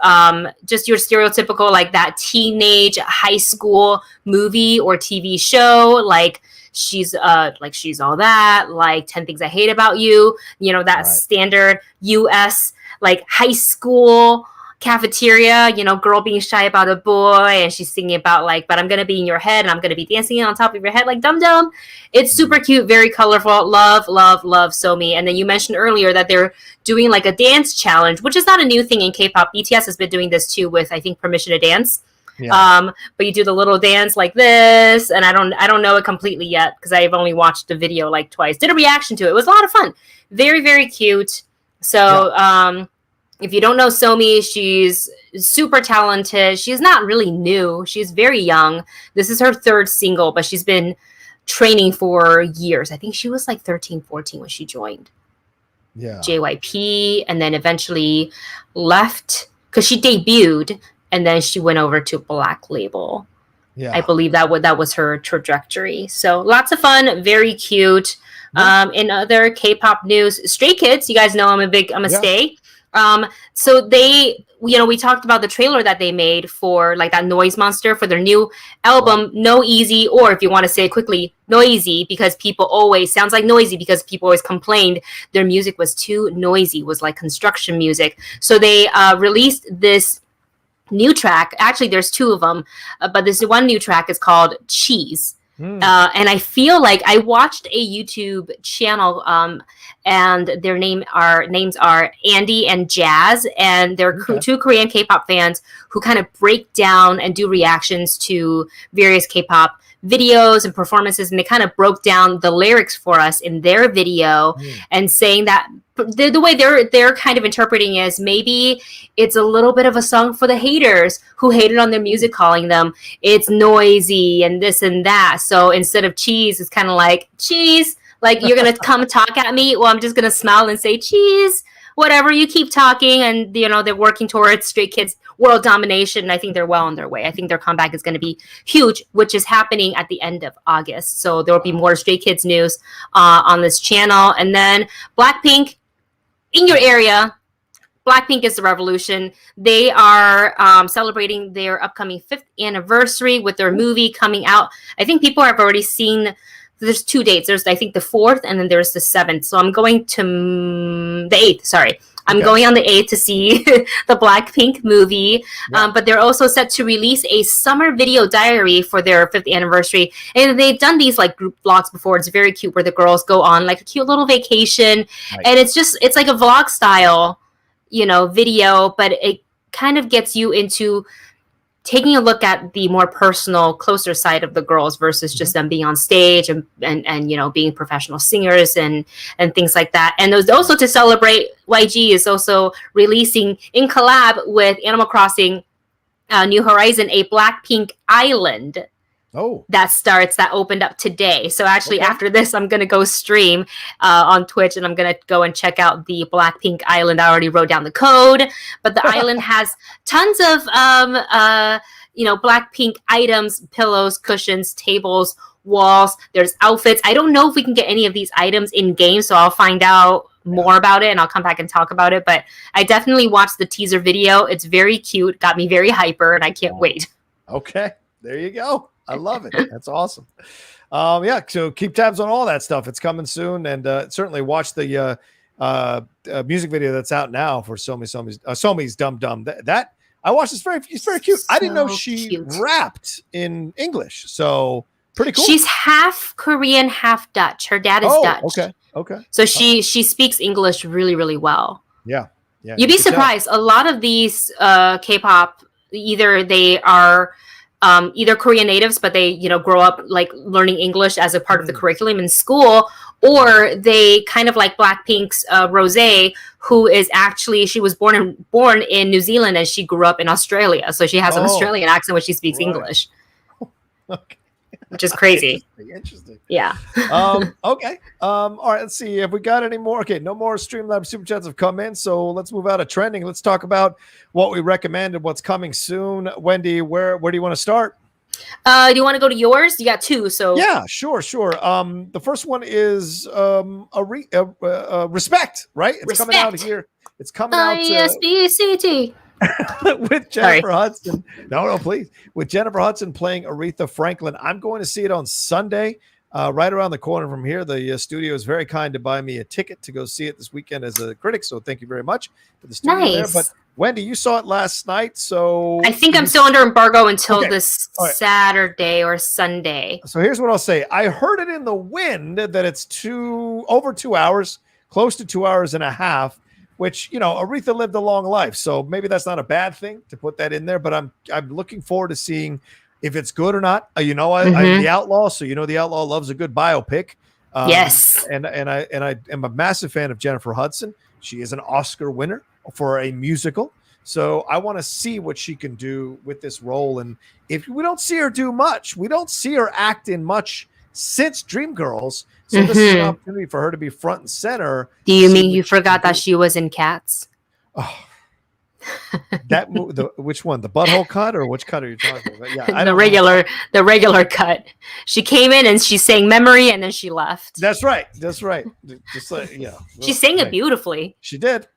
just your stereotypical like that teenage high school movie or TV show, like she's all that, like 10 Things I Hate About You, that standard US like high school cafeteria, girl being shy about a boy, and she's singing about like, but I'm gonna be in your head and I'm gonna be dancing on top of your head like Dum Dum. It's super cute, very colorful. Love Somi. And then you mentioned earlier that they're doing like a dance challenge, which is not a new thing in K-pop. BTS has been doing this too with I think Permission to Dance. Yeah. But you do the little dance like this, and I don't know it completely yet because I've only watched the video like twice. Did a reaction to it. It was a lot of fun. Very, very cute. So if you don't know Somi, she's super talented. She's not really new. She's very young. This is her third single, but she's been training for years. I think she was like 13, 14 when she joined JYP, and then eventually left because she debuted and then she went over to Black Label. Yeah, I believe that was her trajectory. So lots of fun, very cute. In other K-pop news, Stray Kids, you guys know I'm a stay. So they, we talked about the trailer that they made for like that Noise Monster for their new album, No Easy, or if you want to say it quickly, Noisy, because people always sounds like noisy because people always complained their music was too noisy, was like construction music. So they released this new track. Actually, there's two of them, but this one new track is called Cheese. And I feel like I watched a YouTube channel, and their names are Andy and Jazz, and they're two Korean K-pop fans who kind of break down and do reactions to various K-pop videos and performances, and they kind of broke down the lyrics for us in their video and saying that the way they're kind of interpreting is maybe it's a little bit of a song for the haters who hated on their music, calling them it's noisy and this and that. So instead of cheese, it's kind of like cheese, like you're gonna come talk at me, well, I'm just gonna smile and say cheese, whatever, you keep talking. And they're working towards Stray Kids world domination, and I think they're well on their way. I think their comeback is going to be huge, which is happening at the end of August. So there will be more Stray Kids news on this channel. And then Blackpink, in your area, Blackpink is the revolution. They are celebrating their upcoming 5th anniversary with their movie coming out. I think people have already seen. There's 2 dates. There's, I think, the 4th, and then there's the 7th. So I'm going to the 8th. Sorry. I'm going on the 8th to see the Blackpink movie. But they're also set to release a summer video diary for their 5th anniversary. And they've done these like group vlogs before. It's very cute, where the girls go on like a cute little vacation. Right. And it's like a vlog style, video, but it kind of gets you into taking a look at the more personal, closer side of the girls versus just them being on stage and being professional singers and things like that. And there's also, to celebrate, YG is also releasing in collab with Animal Crossing New Horizon a Blackpink Island. That opened up today. So actually after this, I'm going to go stream on Twitch, and I'm going to go and check out the Blackpink Island. I already wrote down the code, but the island has tons of, Blackpink items, pillows, cushions, tables, walls. There's outfits. I don't know if we can get any of these items in game, so I'll find out more about it and I'll come back and talk about it. But I definitely watched the teaser video. It's very cute. Got me very hyper, and I can't wait. Okay. There you go. I love it. That's awesome. So keep tabs on all that stuff. It's coming soon, and certainly watch the music video that's out now for Somi's Dumb Dumb. That I watched. It's very cute. I didn't know she rapped in English, so pretty cool. She's half Korean, half Dutch. Her dad is Dutch. Okay. So she speaks English really, really well. Yeah. You'd be surprised. A lot of these K-pop, either they are either Korean natives, but they, grow up like learning English as a part of the curriculum in school, or they kind of like Blackpink's Rosé, who is actually, she was born in New Zealand and she grew up in Australia. So she has an Australian accent when she speaks English. Okay. Which is crazy. Interesting. Yeah. Okay. All right. Let's see if we got any more. Okay. No more Streamlabs super chats have come in. So let's move out of trending. Let's talk about what we recommended, what's coming soon. Wendy, where do you want to start? Do you want to go to yours? You got 2. So yeah, sure. The first one is Respect, right? It's coming out here. It's coming out. ISBCT. With Jennifer Hudson. No, please. With Jennifer Hudson playing Aretha Franklin. I'm going to see it on Sunday, right around the corner from here. The studio is very kind to buy me a ticket to go see it this weekend as a critic. So thank you very much for the studio there. But Wendy, you saw it last night. So I think I'm still under embargo until this Saturday or Sunday. So here's what I'll say. I heard it in the wind that it's over 2 hours, close to 2 hours and a half. Which, Aretha lived a long life, so maybe that's not a bad thing to put that in there. But I'm looking forward to seeing if it's good or not. I'm the Outlaw, so the Outlaw loves a good biopic. Yes, and I am a massive fan of Jennifer Hudson. She is an Oscar winner for a musical, so I want to see what she can do with this role. And if we don't see her do much, we don't see her act in much since Dreamgirls. So this is an opportunity for her to be front and center. Do you mean you forgot that she was in Cats? Oh, Which one? The butthole cut, or which cut are you talking about? Yeah, the regular cut. She came in and she sang "Memory" and then she left. That's right. Just like She sang it beautifully. She did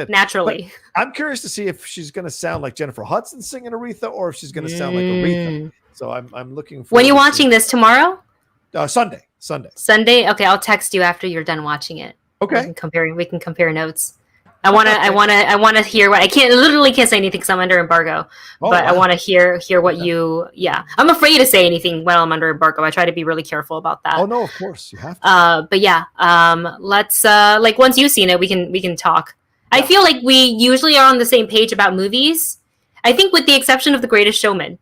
naturally. But I'm curious to see if she's going to sound like Jennifer Hudson singing Aretha, or if she's going to sound like Aretha. So I'm looking for. When are you watching this tomorrow? Sunday. Okay, I'll text you after you're done watching it. Okay. We can compare notes. I want to hear what literally can't say anything because I'm under embargo. But I want to hear what you. Yeah, I'm afraid to say anything while I'm under embargo. I try to be really careful about that. Oh no, of course you have to. But yeah, let's like once you've seen it, we can talk. Yeah. I feel like we usually are on the same page about movies. I think with the exception of The Greatest Showman.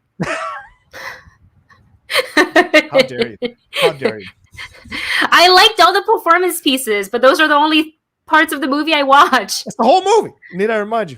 How dare you? I liked all the performance pieces, but those are the only parts of the movie I watch. That's the whole movie. Need I remind you?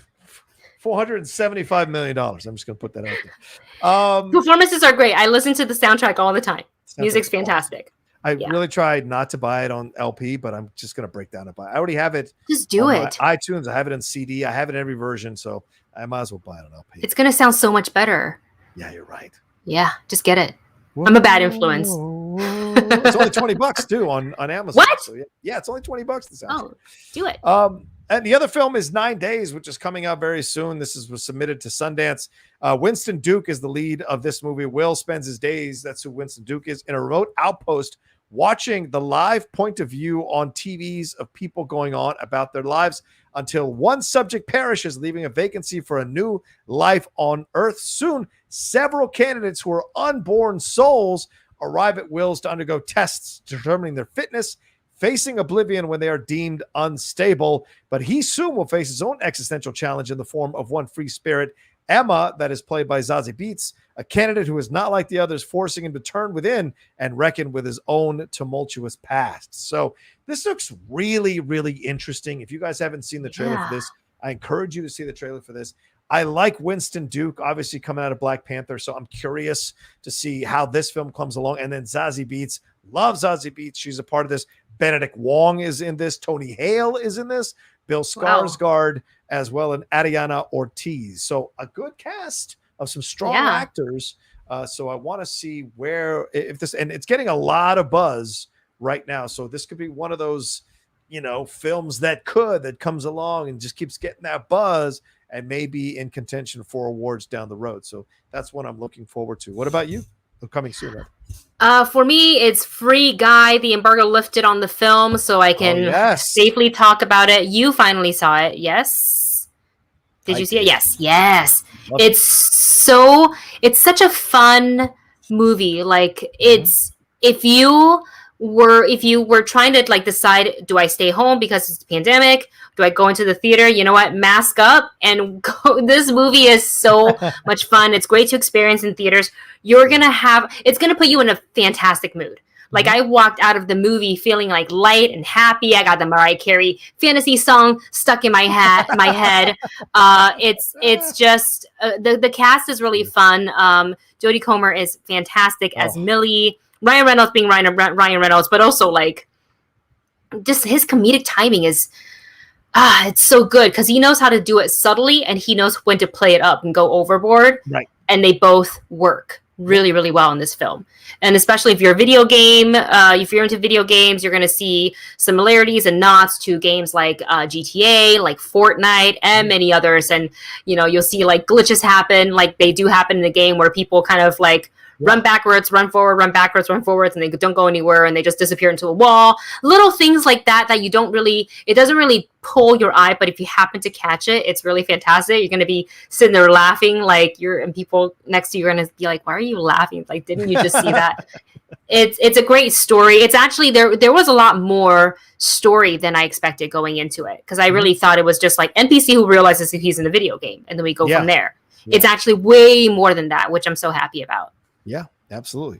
$475 million. I'm just going to put that out there. Performances are great. I listen to the soundtrack all the time. Music's fantastic. I really tried not to buy it on LP, but I'm just going to break down and buy it. I already have it. Just do it. iTunes. I have it in CD. I have it in every version, so I might as well buy it on LP. It's going to sound so much better. Yeah, you're right. Yeah, just get it. Whoa. I'm a bad influence. It's only $20 too on Amazon. What? So yeah, it's only $20 to soundtrack. Oh, do it. And the other film is 9 Days, which is coming out very soon. This was submitted to Sundance. Winston Duke is the lead of this movie. Will spends his days, that's who Winston Duke is, in a remote outpost watching the live point of view on TVs of people going on about their lives until one subject perishes, leaving a vacancy for a new life on Earth. Soon, several candidates who are unborn souls arrive at Will's to undergo tests determining their fitness, facing oblivion when they are deemed unstable. But he soon will face his own existential challenge in the form of one free spirit, Emma, that is played by Zazie Beetz, a candidate who is not like the others, forcing him to turn within and reckon with his own tumultuous past. So this looks really, really interesting. If you guys haven't seen the trailer for this, I encourage you to see the trailer for this. I like Winston Duke, obviously coming out of Black Panther, so I'm curious to see how this film comes along. And then Zazie Beetz, love Zazie Beetz. She's a part of this. Benedict Wong is in this. Tony Hale is in this. Bill Skarsgård, as well, and Adriana Ortiz. So a good cast of some strong actors. So I want to see if this, and it's getting a lot of buzz right now. So this could be one of those, films that comes along and just keeps getting that buzz and maybe in contention for awards down the road. So that's what I'm looking forward to. What about you? Coming soon. For me, it's Free Guy. The embargo lifted on the film, so I can safely talk about it. You finally saw it, yes? Did you see it? Yes. It's such a fun movie. Like if you were trying to decide, do I stay home because it's a pandemic? Do I go into the theater? You know what? Mask up and go. This movie is so much fun. It's great to experience in theaters. It's going to put you in a fantastic mood. Like I walked out of the movie feeling like light and happy. I got the Mariah Carey fantasy song stuck in my head. It's just the cast is really fun. Jodie Comer is fantastic as Millie. Ryan Reynolds being Ryan Reynolds, but also just his comedic timing is it's so good because he knows how to do it subtly and he knows when to play it up and go overboard. Right. And they both work really, really well in this film. And especially if you're if you're into video games, you're going to see similarities and nods to games like GTA, like Fortnite, and many others. And, you'll see glitches happen, like they do happen in the game where people kind of run backwards, run forward, run backwards, run forwards, and they don't go anywhere, and they just disappear into a wall. Little things like that it doesn't really pull your eye, but if you happen to catch it, it's really fantastic. You're going to be sitting there laughing, and people next to you are going to be like, why are you laughing? Didn't you just see that? It's a great story. It's actually, there was a lot more story than I expected going into it, because I really thought it was just NPC who realizes he's in a video game, and then we go from there. Yeah. It's actually way more than that, which I'm so happy about. Yeah, absolutely.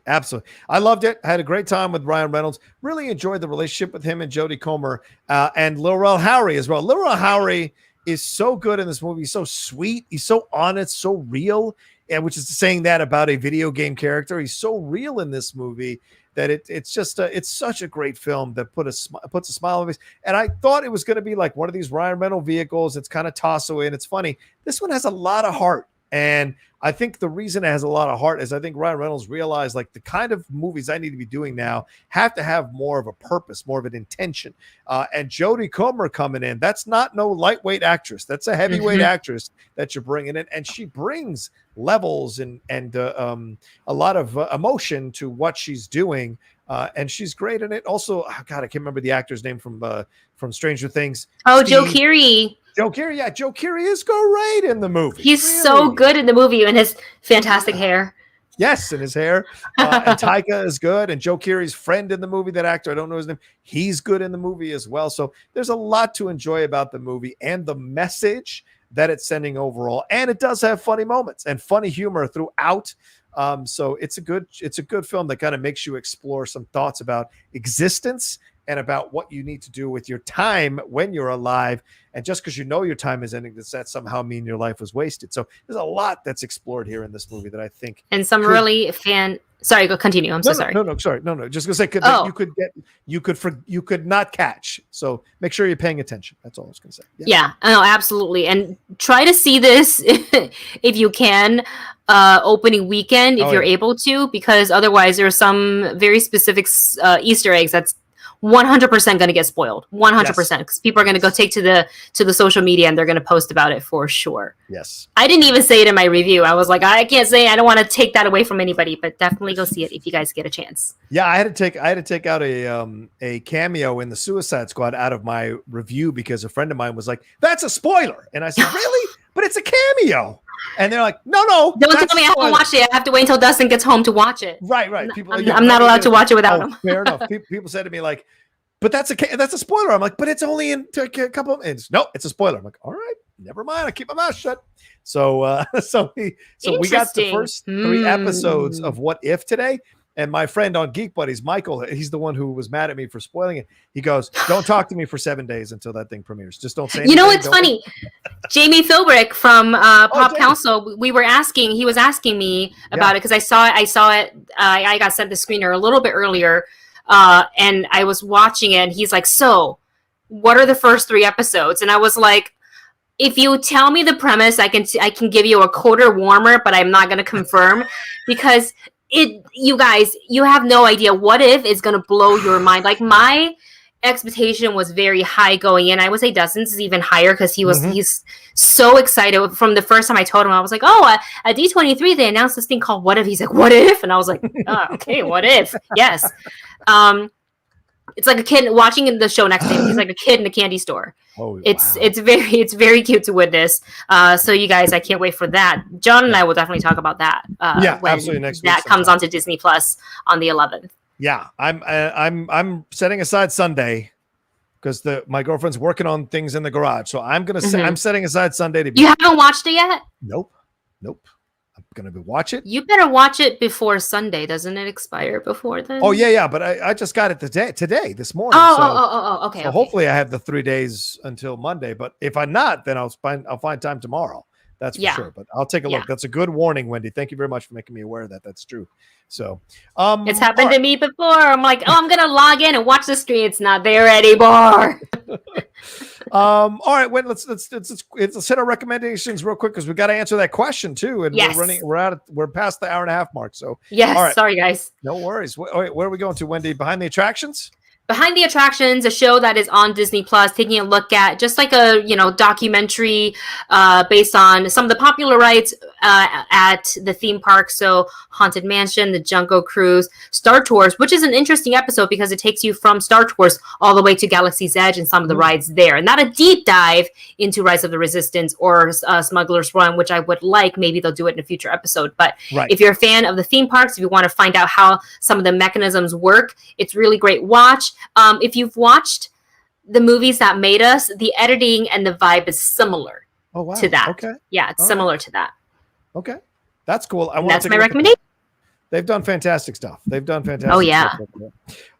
I loved it. I had a great time with Ryan Reynolds. Really enjoyed the relationship with him and Jodie Comer and Lil Rel Howery as well. Lil Rel Howery is so good in this movie. He's so sweet. He's so honest, so real. which is saying that about a video game character. He's so real in this movie that it's just it's such a great film that puts a smile on his face. And I thought it was going to be like one of these Ryan Reynolds vehicles. It's kind of toss away and it's funny. This one has a lot of heart. And I think the reason it has a lot of heart is I think Ryan Reynolds realized like the kind of movies I need to be doing now have to have more of a purpose, more of an intention. And Jodie Comer coming in, that's not no lightweight actress. That's a heavyweight actress that you're bringing in. And she brings levels and a lot of emotion to what she's doing. And she's great in it. Also, oh God, I can't remember the actor's name from Stranger Things. Oh, Joe Keery. Joe Keery, yeah, Joe Keery is great in the movie. He's so good in the movie and his fantastic hair. Yes, and his hair. And Taika is good. And Joe Keery's friend in the movie, that actor, I don't know his name, he's good in the movie as well. So there's a lot to enjoy about the movie and the message that it's sending overall. And it does have funny moments and funny humor throughout. So it's a good film that kind of makes you explore some thoughts about existence and about what you need to do with your time when you're alive. And just because you know your time is ending, does that somehow mean your life was wasted? So there's a lot that's explored here in this movie that I think. And some really sorry, go continue. I'm so sorry. No. Just gonna say you could not catch. So make sure you're paying attention. That's all I was gonna say. Yeah, no, absolutely. And try to see this if you can, opening weekend if you're able to, because otherwise there are some very specific Easter eggs that's 100% going to get spoiled. 100% because people are going to go take to the social media and they're going to post about it for sure. Yes. I didn't even say it in my review. I was like, I can't say, I don't want to take that away from anybody, but definitely go see it if you guys get a chance. Yeah, I had to take out a cameo in the Suicide Squad out of my review because a friend of mine was like, "That's a spoiler," and I said, "Really? But it's a cameo." And they're like, no, don't tell me I haven't watched it. I have to wait until Dustin gets home to watch it. Right. People, I'm not allowed to watch it without him. Fair enough. People said to me like, but that's a spoiler. I'm like, but it's only in a couple of minutes. No, it's a spoiler. I'm like, all right, never mind. I keep my mouth shut. So we got the first 3 episodes of What If today. And my friend on Geek Buddies, Michael, he's the one who was mad at me for spoiling it. He goes, "Don't talk to me for 7 days until that thing premieres. Just don't say anything." You know what's funny? Jamie Philbrick from Pop Council, he was asking me about it because I saw it. I got sent the screener a little bit earlier, and I was watching it. And he's like, "So, what are the first 3 episodes?" And I was like, "If you tell me the premise, I can give you a quarter warmer, but I'm not going to confirm because." You guys, you have no idea. What If is going to blow your mind. Like my expectation was very high going in. I would say Dustin's is even higher because he's so excited. From the first time I told him, I was like, "Oh, at D23 they announced this thing called What If." He's like, "What If?" And I was like, "Oh, okay, What If?" Yes. It's like a kid watching the show next to him. He's like a kid in a candy store. Oh, it's very cute to witness. So you guys, I can't wait for that. John and I will definitely talk about that. When absolutely. Next week that comes onto Disney Plus on the 11th. Yeah, I'm setting aside Sunday because my girlfriend's working on things in the garage. So I'm setting aside Sunday to be. You haven't watched it yet? Nope. I'm gonna watch it. You better watch it before Sunday. Doesn't it expire before then? Oh yeah. But I just got it today, this morning. Okay. So hopefully I have the 3 days until Monday. But if I'm not, then I'll find time tomorrow. That's for sure. But I'll take a look. That's a good warning, Wendy. Thank you very much for making me aware of that. That's true. So it's happened to me before. I'm like, I'm gonna log in and watch the stream. It's not there anymore. All right, wait, let's hit our recommendations real quick because we got to answer that question too. And we're past the hour and a half mark. So yes, all right. Sorry guys. No worries. Where are we going to, Wendy? Behind the Attractions? Behind the Attractions, a show that is on Disney Plus, taking a look at just like a documentary based on some of the popular rides at the theme park. So Haunted Mansion, the Jungle Cruise, Star Tours, which is an interesting episode because it takes you from Star Tours all the way to Galaxy's Edge and some of the rides there. Not a deep dive into Rise of the Resistance or Smuggler's Run, which I would like. Maybe they'll do it in a future episode. But if you're a fan of the theme parks, if you want to find out how some of the mechanisms work, it's really great watch. If you've watched the movies that made us, the editing and the vibe is similar to that. Okay. Yeah, it's similar to that. Okay. That's cool. That's my recommendation. They've done fantastic stuff. Oh, yeah.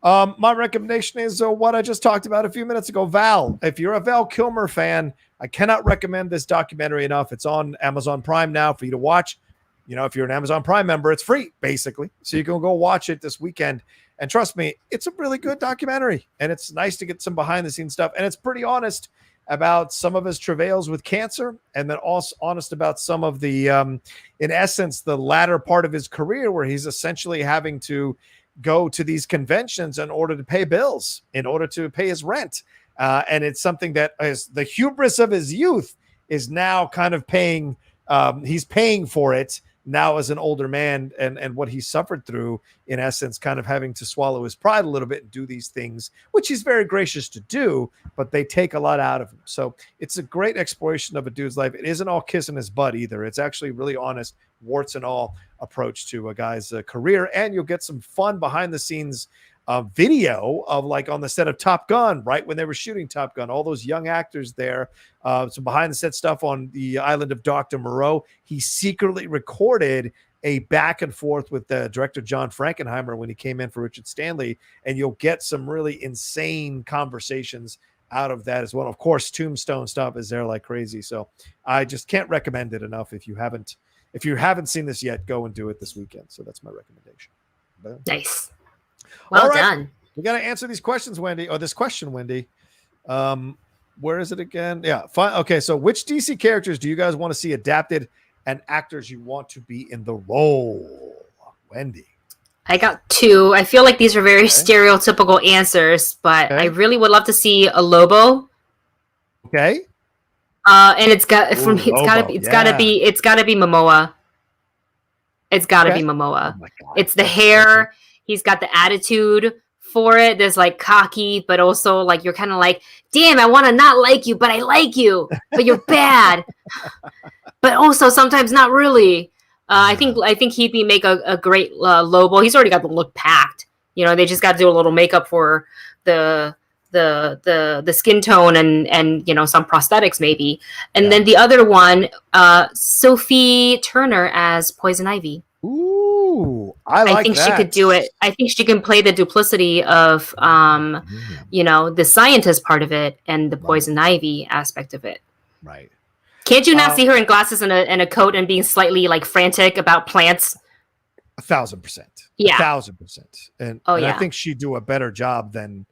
My recommendation is what I just talked about a few minutes ago, Val. If you're a Val Kilmer fan, I cannot recommend this documentary enough. It's on Amazon Prime now for you to watch. if you're an Amazon Prime member, it's free basically. So you can go watch it this weekend. And trust me, it's a really good documentary, and it's nice to get some behind the scenes stuff. And it's pretty honest about some of his travails with cancer, and then also honest about some of the, in essence, the latter part of his career where he's essentially having to go to these conventions in order to pay bills, in order to pay his rent. And it's something that is the hubris of his youth is now kind of paying. He's paying for it now as an older man, and what he suffered through, in essence, kind of having to swallow his pride a little bit and do these things, which he's very gracious to do, but they take a lot out of him. So it's a great exploration of a dude's life. It isn't all kissing his butt either. It's actually really honest, warts and all approach to a guy's career. And you'll get some fun behind the scenes video of like on the set of Top Gun, right when they were shooting Top Gun, all those young actors there, some behind the set stuff on the island of Dr. Moreau. He secretly recorded a back and forth with director John Frankenheimer when he came in for Richard Stanley, and you'll get some really insane conversations out of that as well. Of course, Tombstone stuff is there like crazy. So I just can't recommend it enough. If you haven't seen this yet, go and do it this weekend. So that's my recommendation. Nice. Well done. We got to answer these questions, Wendy. Or this question, Wendy. Where is it again? Yeah. Fine. Okay. So which DC characters do you guys want to see adapted and actors you want to be in the role? Wendy. I got two. I feel like these are very stereotypical answers, but I really would love to see a Lobo. Okay. And it's gotta be Momoa. It's gotta be Momoa. Oh, it's the hair. He's got the attitude for it. There's like cocky, but also like you're kind of like, damn, I want to not like you, but I like you, but you're bad. But also sometimes not really. I think he'd make a great Lobo. He's already got the look packed. They just got to do a little makeup for the skin tone and some prosthetics maybe. And then the other one, Sophie Turner as Poison Ivy. Ooh, I think she could do it. I think she can play the duplicity of, the scientist part of it and the poison ivy aspect of it. Right. Can't you not see her in glasses and a coat and being slightly like frantic about plants? 1,000%. Yeah. 1,000%. And I think she'd do a better job than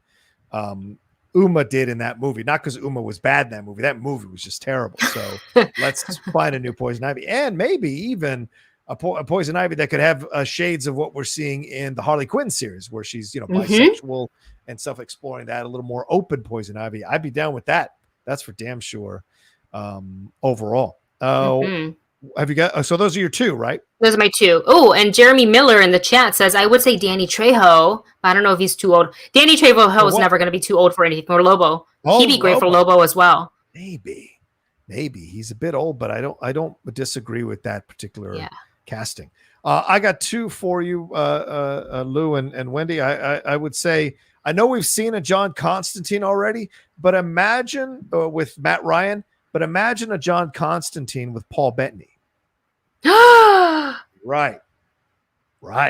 Uma did in that movie. Not because Uma was bad in that movie. That movie was just terrible. So let's find a new Poison Ivy, and maybe even a Poison Ivy that could have shades of what we're seeing in the Harley Quinn series, where she's bisexual and stuff, exploring that a little more open Poison Ivy. I'd be down with that. That's for damn sure. Overall, have you got? So those are your two, right? Those are my two. Oh, and Jeremy Miller in the chat says I would say Danny Trejo. I don't know if he's too old. Danny Trejo is never going to be too old for anything. Or Lobo. He'd be great for Lobo as well. Maybe he's a bit old, but I don't disagree with that particular casting. I got two for you, Lou and Wendy. I would say, I know we've seen a John Constantine already, but imagine with Matt Ryan. But imagine a John Constantine with Paul Bettany. Right.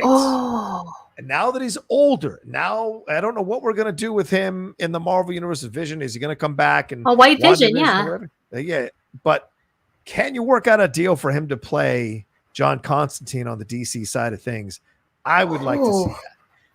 Oh. And now that he's older, now I don't know what we're going to do with him in the Marvel Universe of Vision. Is he going to come back? And White Vision, yeah. Yeah. But can you work out a deal for him to play John Constantine on the DC side of things? I would like to see that.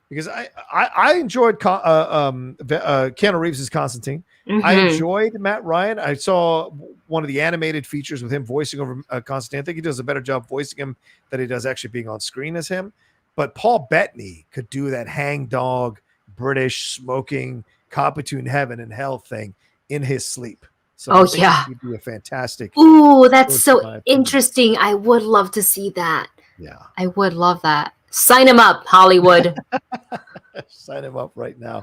Because I enjoyed Keanu Reeves' Constantine. I enjoyed Matt Ryan. I saw one of the animated features with him voicing over Constantine. I think he does a better job voicing him than he does actually being on screen as him. But Paul Bettany could do that hangdog, British, smoking, cop between heaven and hell thing in his sleep. So he'd be a fantastic. Ooh, that's so interesting. I would love to see that. Yeah. I would love that. Sign him up, Hollywood. Sign him up right now.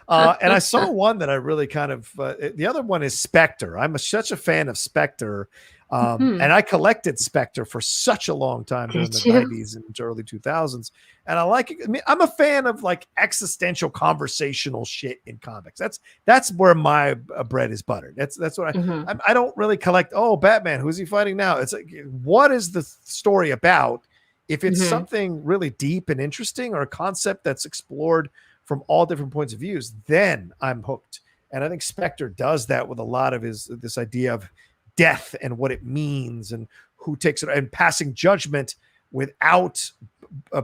And I saw one that I really kind of, the other one is Spectre. I'm such a fan of Spectre. And I collected Spectre for such a long time during the 90s and into early 2000s. And I like it. I mean, I'm a fan of like existential conversational shit in comics. That's where my bread is buttered. That's what I don't really collect. Oh, Batman, who's he fighting now? It's like, what is the story about? If it's something really deep and interesting, or a concept that's explored from all different points of views, then I'm hooked. And I think Spectre does that with a lot of this idea of death and what it means and who takes it and passing judgment without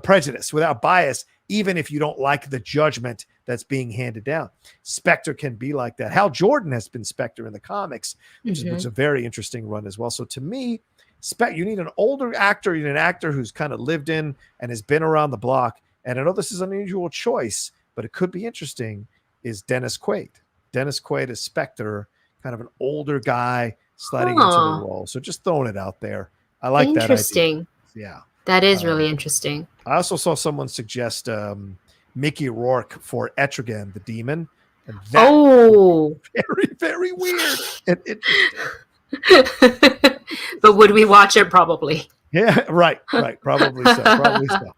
prejudice, without bias, even if you don't like the judgment that's being handed down. Spectre can be like that. Hal Jordan has been Spectre in the comics, which is a very interesting run as well. So to me, you need an older actor, you need an actor who's kind of lived in and has been around the block. And I know this is an unusual choice, but it could be interesting, is Dennis Quaid. Dennis Quaid is Spectre, kind of an older guy sliding into the role. So just throwing it out there. I like that idea. Interesting. Yeah. That is really interesting. I also saw someone suggest Mickey Rourke for Etrigan, the demon. And that very, very weird. But would we watch it? Probably. Yeah, right. Probably so.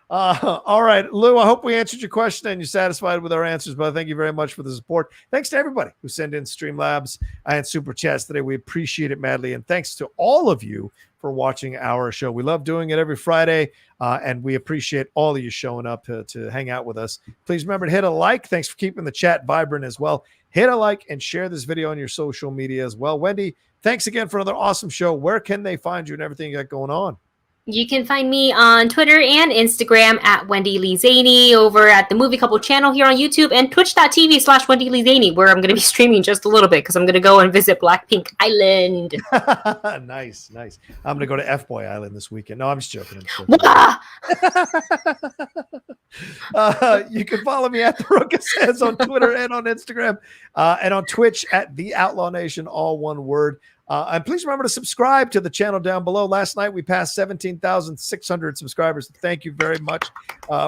All right, Lou, I hope we answered your question and you're satisfied with our answers, but thank you very much for the support. Thanks to everybody who sent in Streamlabs and Super Chats today. We appreciate it madly. And thanks to all of you for watching our show. We love doing it every Friday, and we appreciate all of you showing up to hang out with us. Please remember to hit a like. Thanks for keeping the chat vibrant as well. Hit a like and share this video on your social media as well. Wendy, thanks again for another awesome show. Where can they find you and everything you got going on? You can find me on Twitter and Instagram at Wendy Lee Zaney, over at the Movie Couple channel here on YouTube, and twitch.tv/Wendy Lee Zaney, where I'm going to be streaming just a little bit because I'm going to go and visit Blackpink Island. Nice. I'm going to go to F-Boy Island this weekend. No, I'm just joking. You can follow me at The Rocha Says on Twitter and on Instagram, and on Twitch at The Outlaw Nation, all one word. And please remember to subscribe to the channel down below. Last night, we passed 17,600 subscribers. Thank you very much.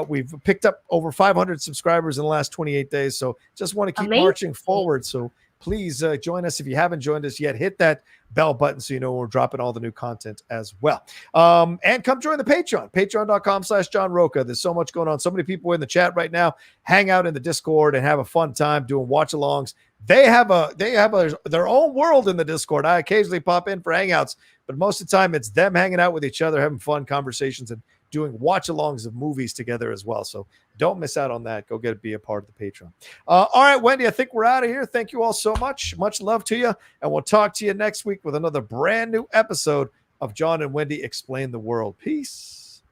We've picked up over 500 subscribers in the last 28 days. So just want to keep marching forward. So please join us. If you haven't joined us yet, hit that bell button so you know when we're dropping all the new content as well. And come join the Patreon, patreon.com/John Rocha. There's so much going on. So many people in the chat right now. Hang out in the Discord and have a fun time doing watch-alongs. They have their own world in the Discord. I occasionally pop in for hangouts, but most of the time it's them hanging out with each other, having fun conversations, and doing watch-alongs of movies together as well. So don't miss out on that. Go be a part of the Patreon. All right, Wendy, I think we're out of here. Thank you all so much. Much love to you, and we'll talk to you next week with another brand new episode of John and Wendy Explain the World. Peace.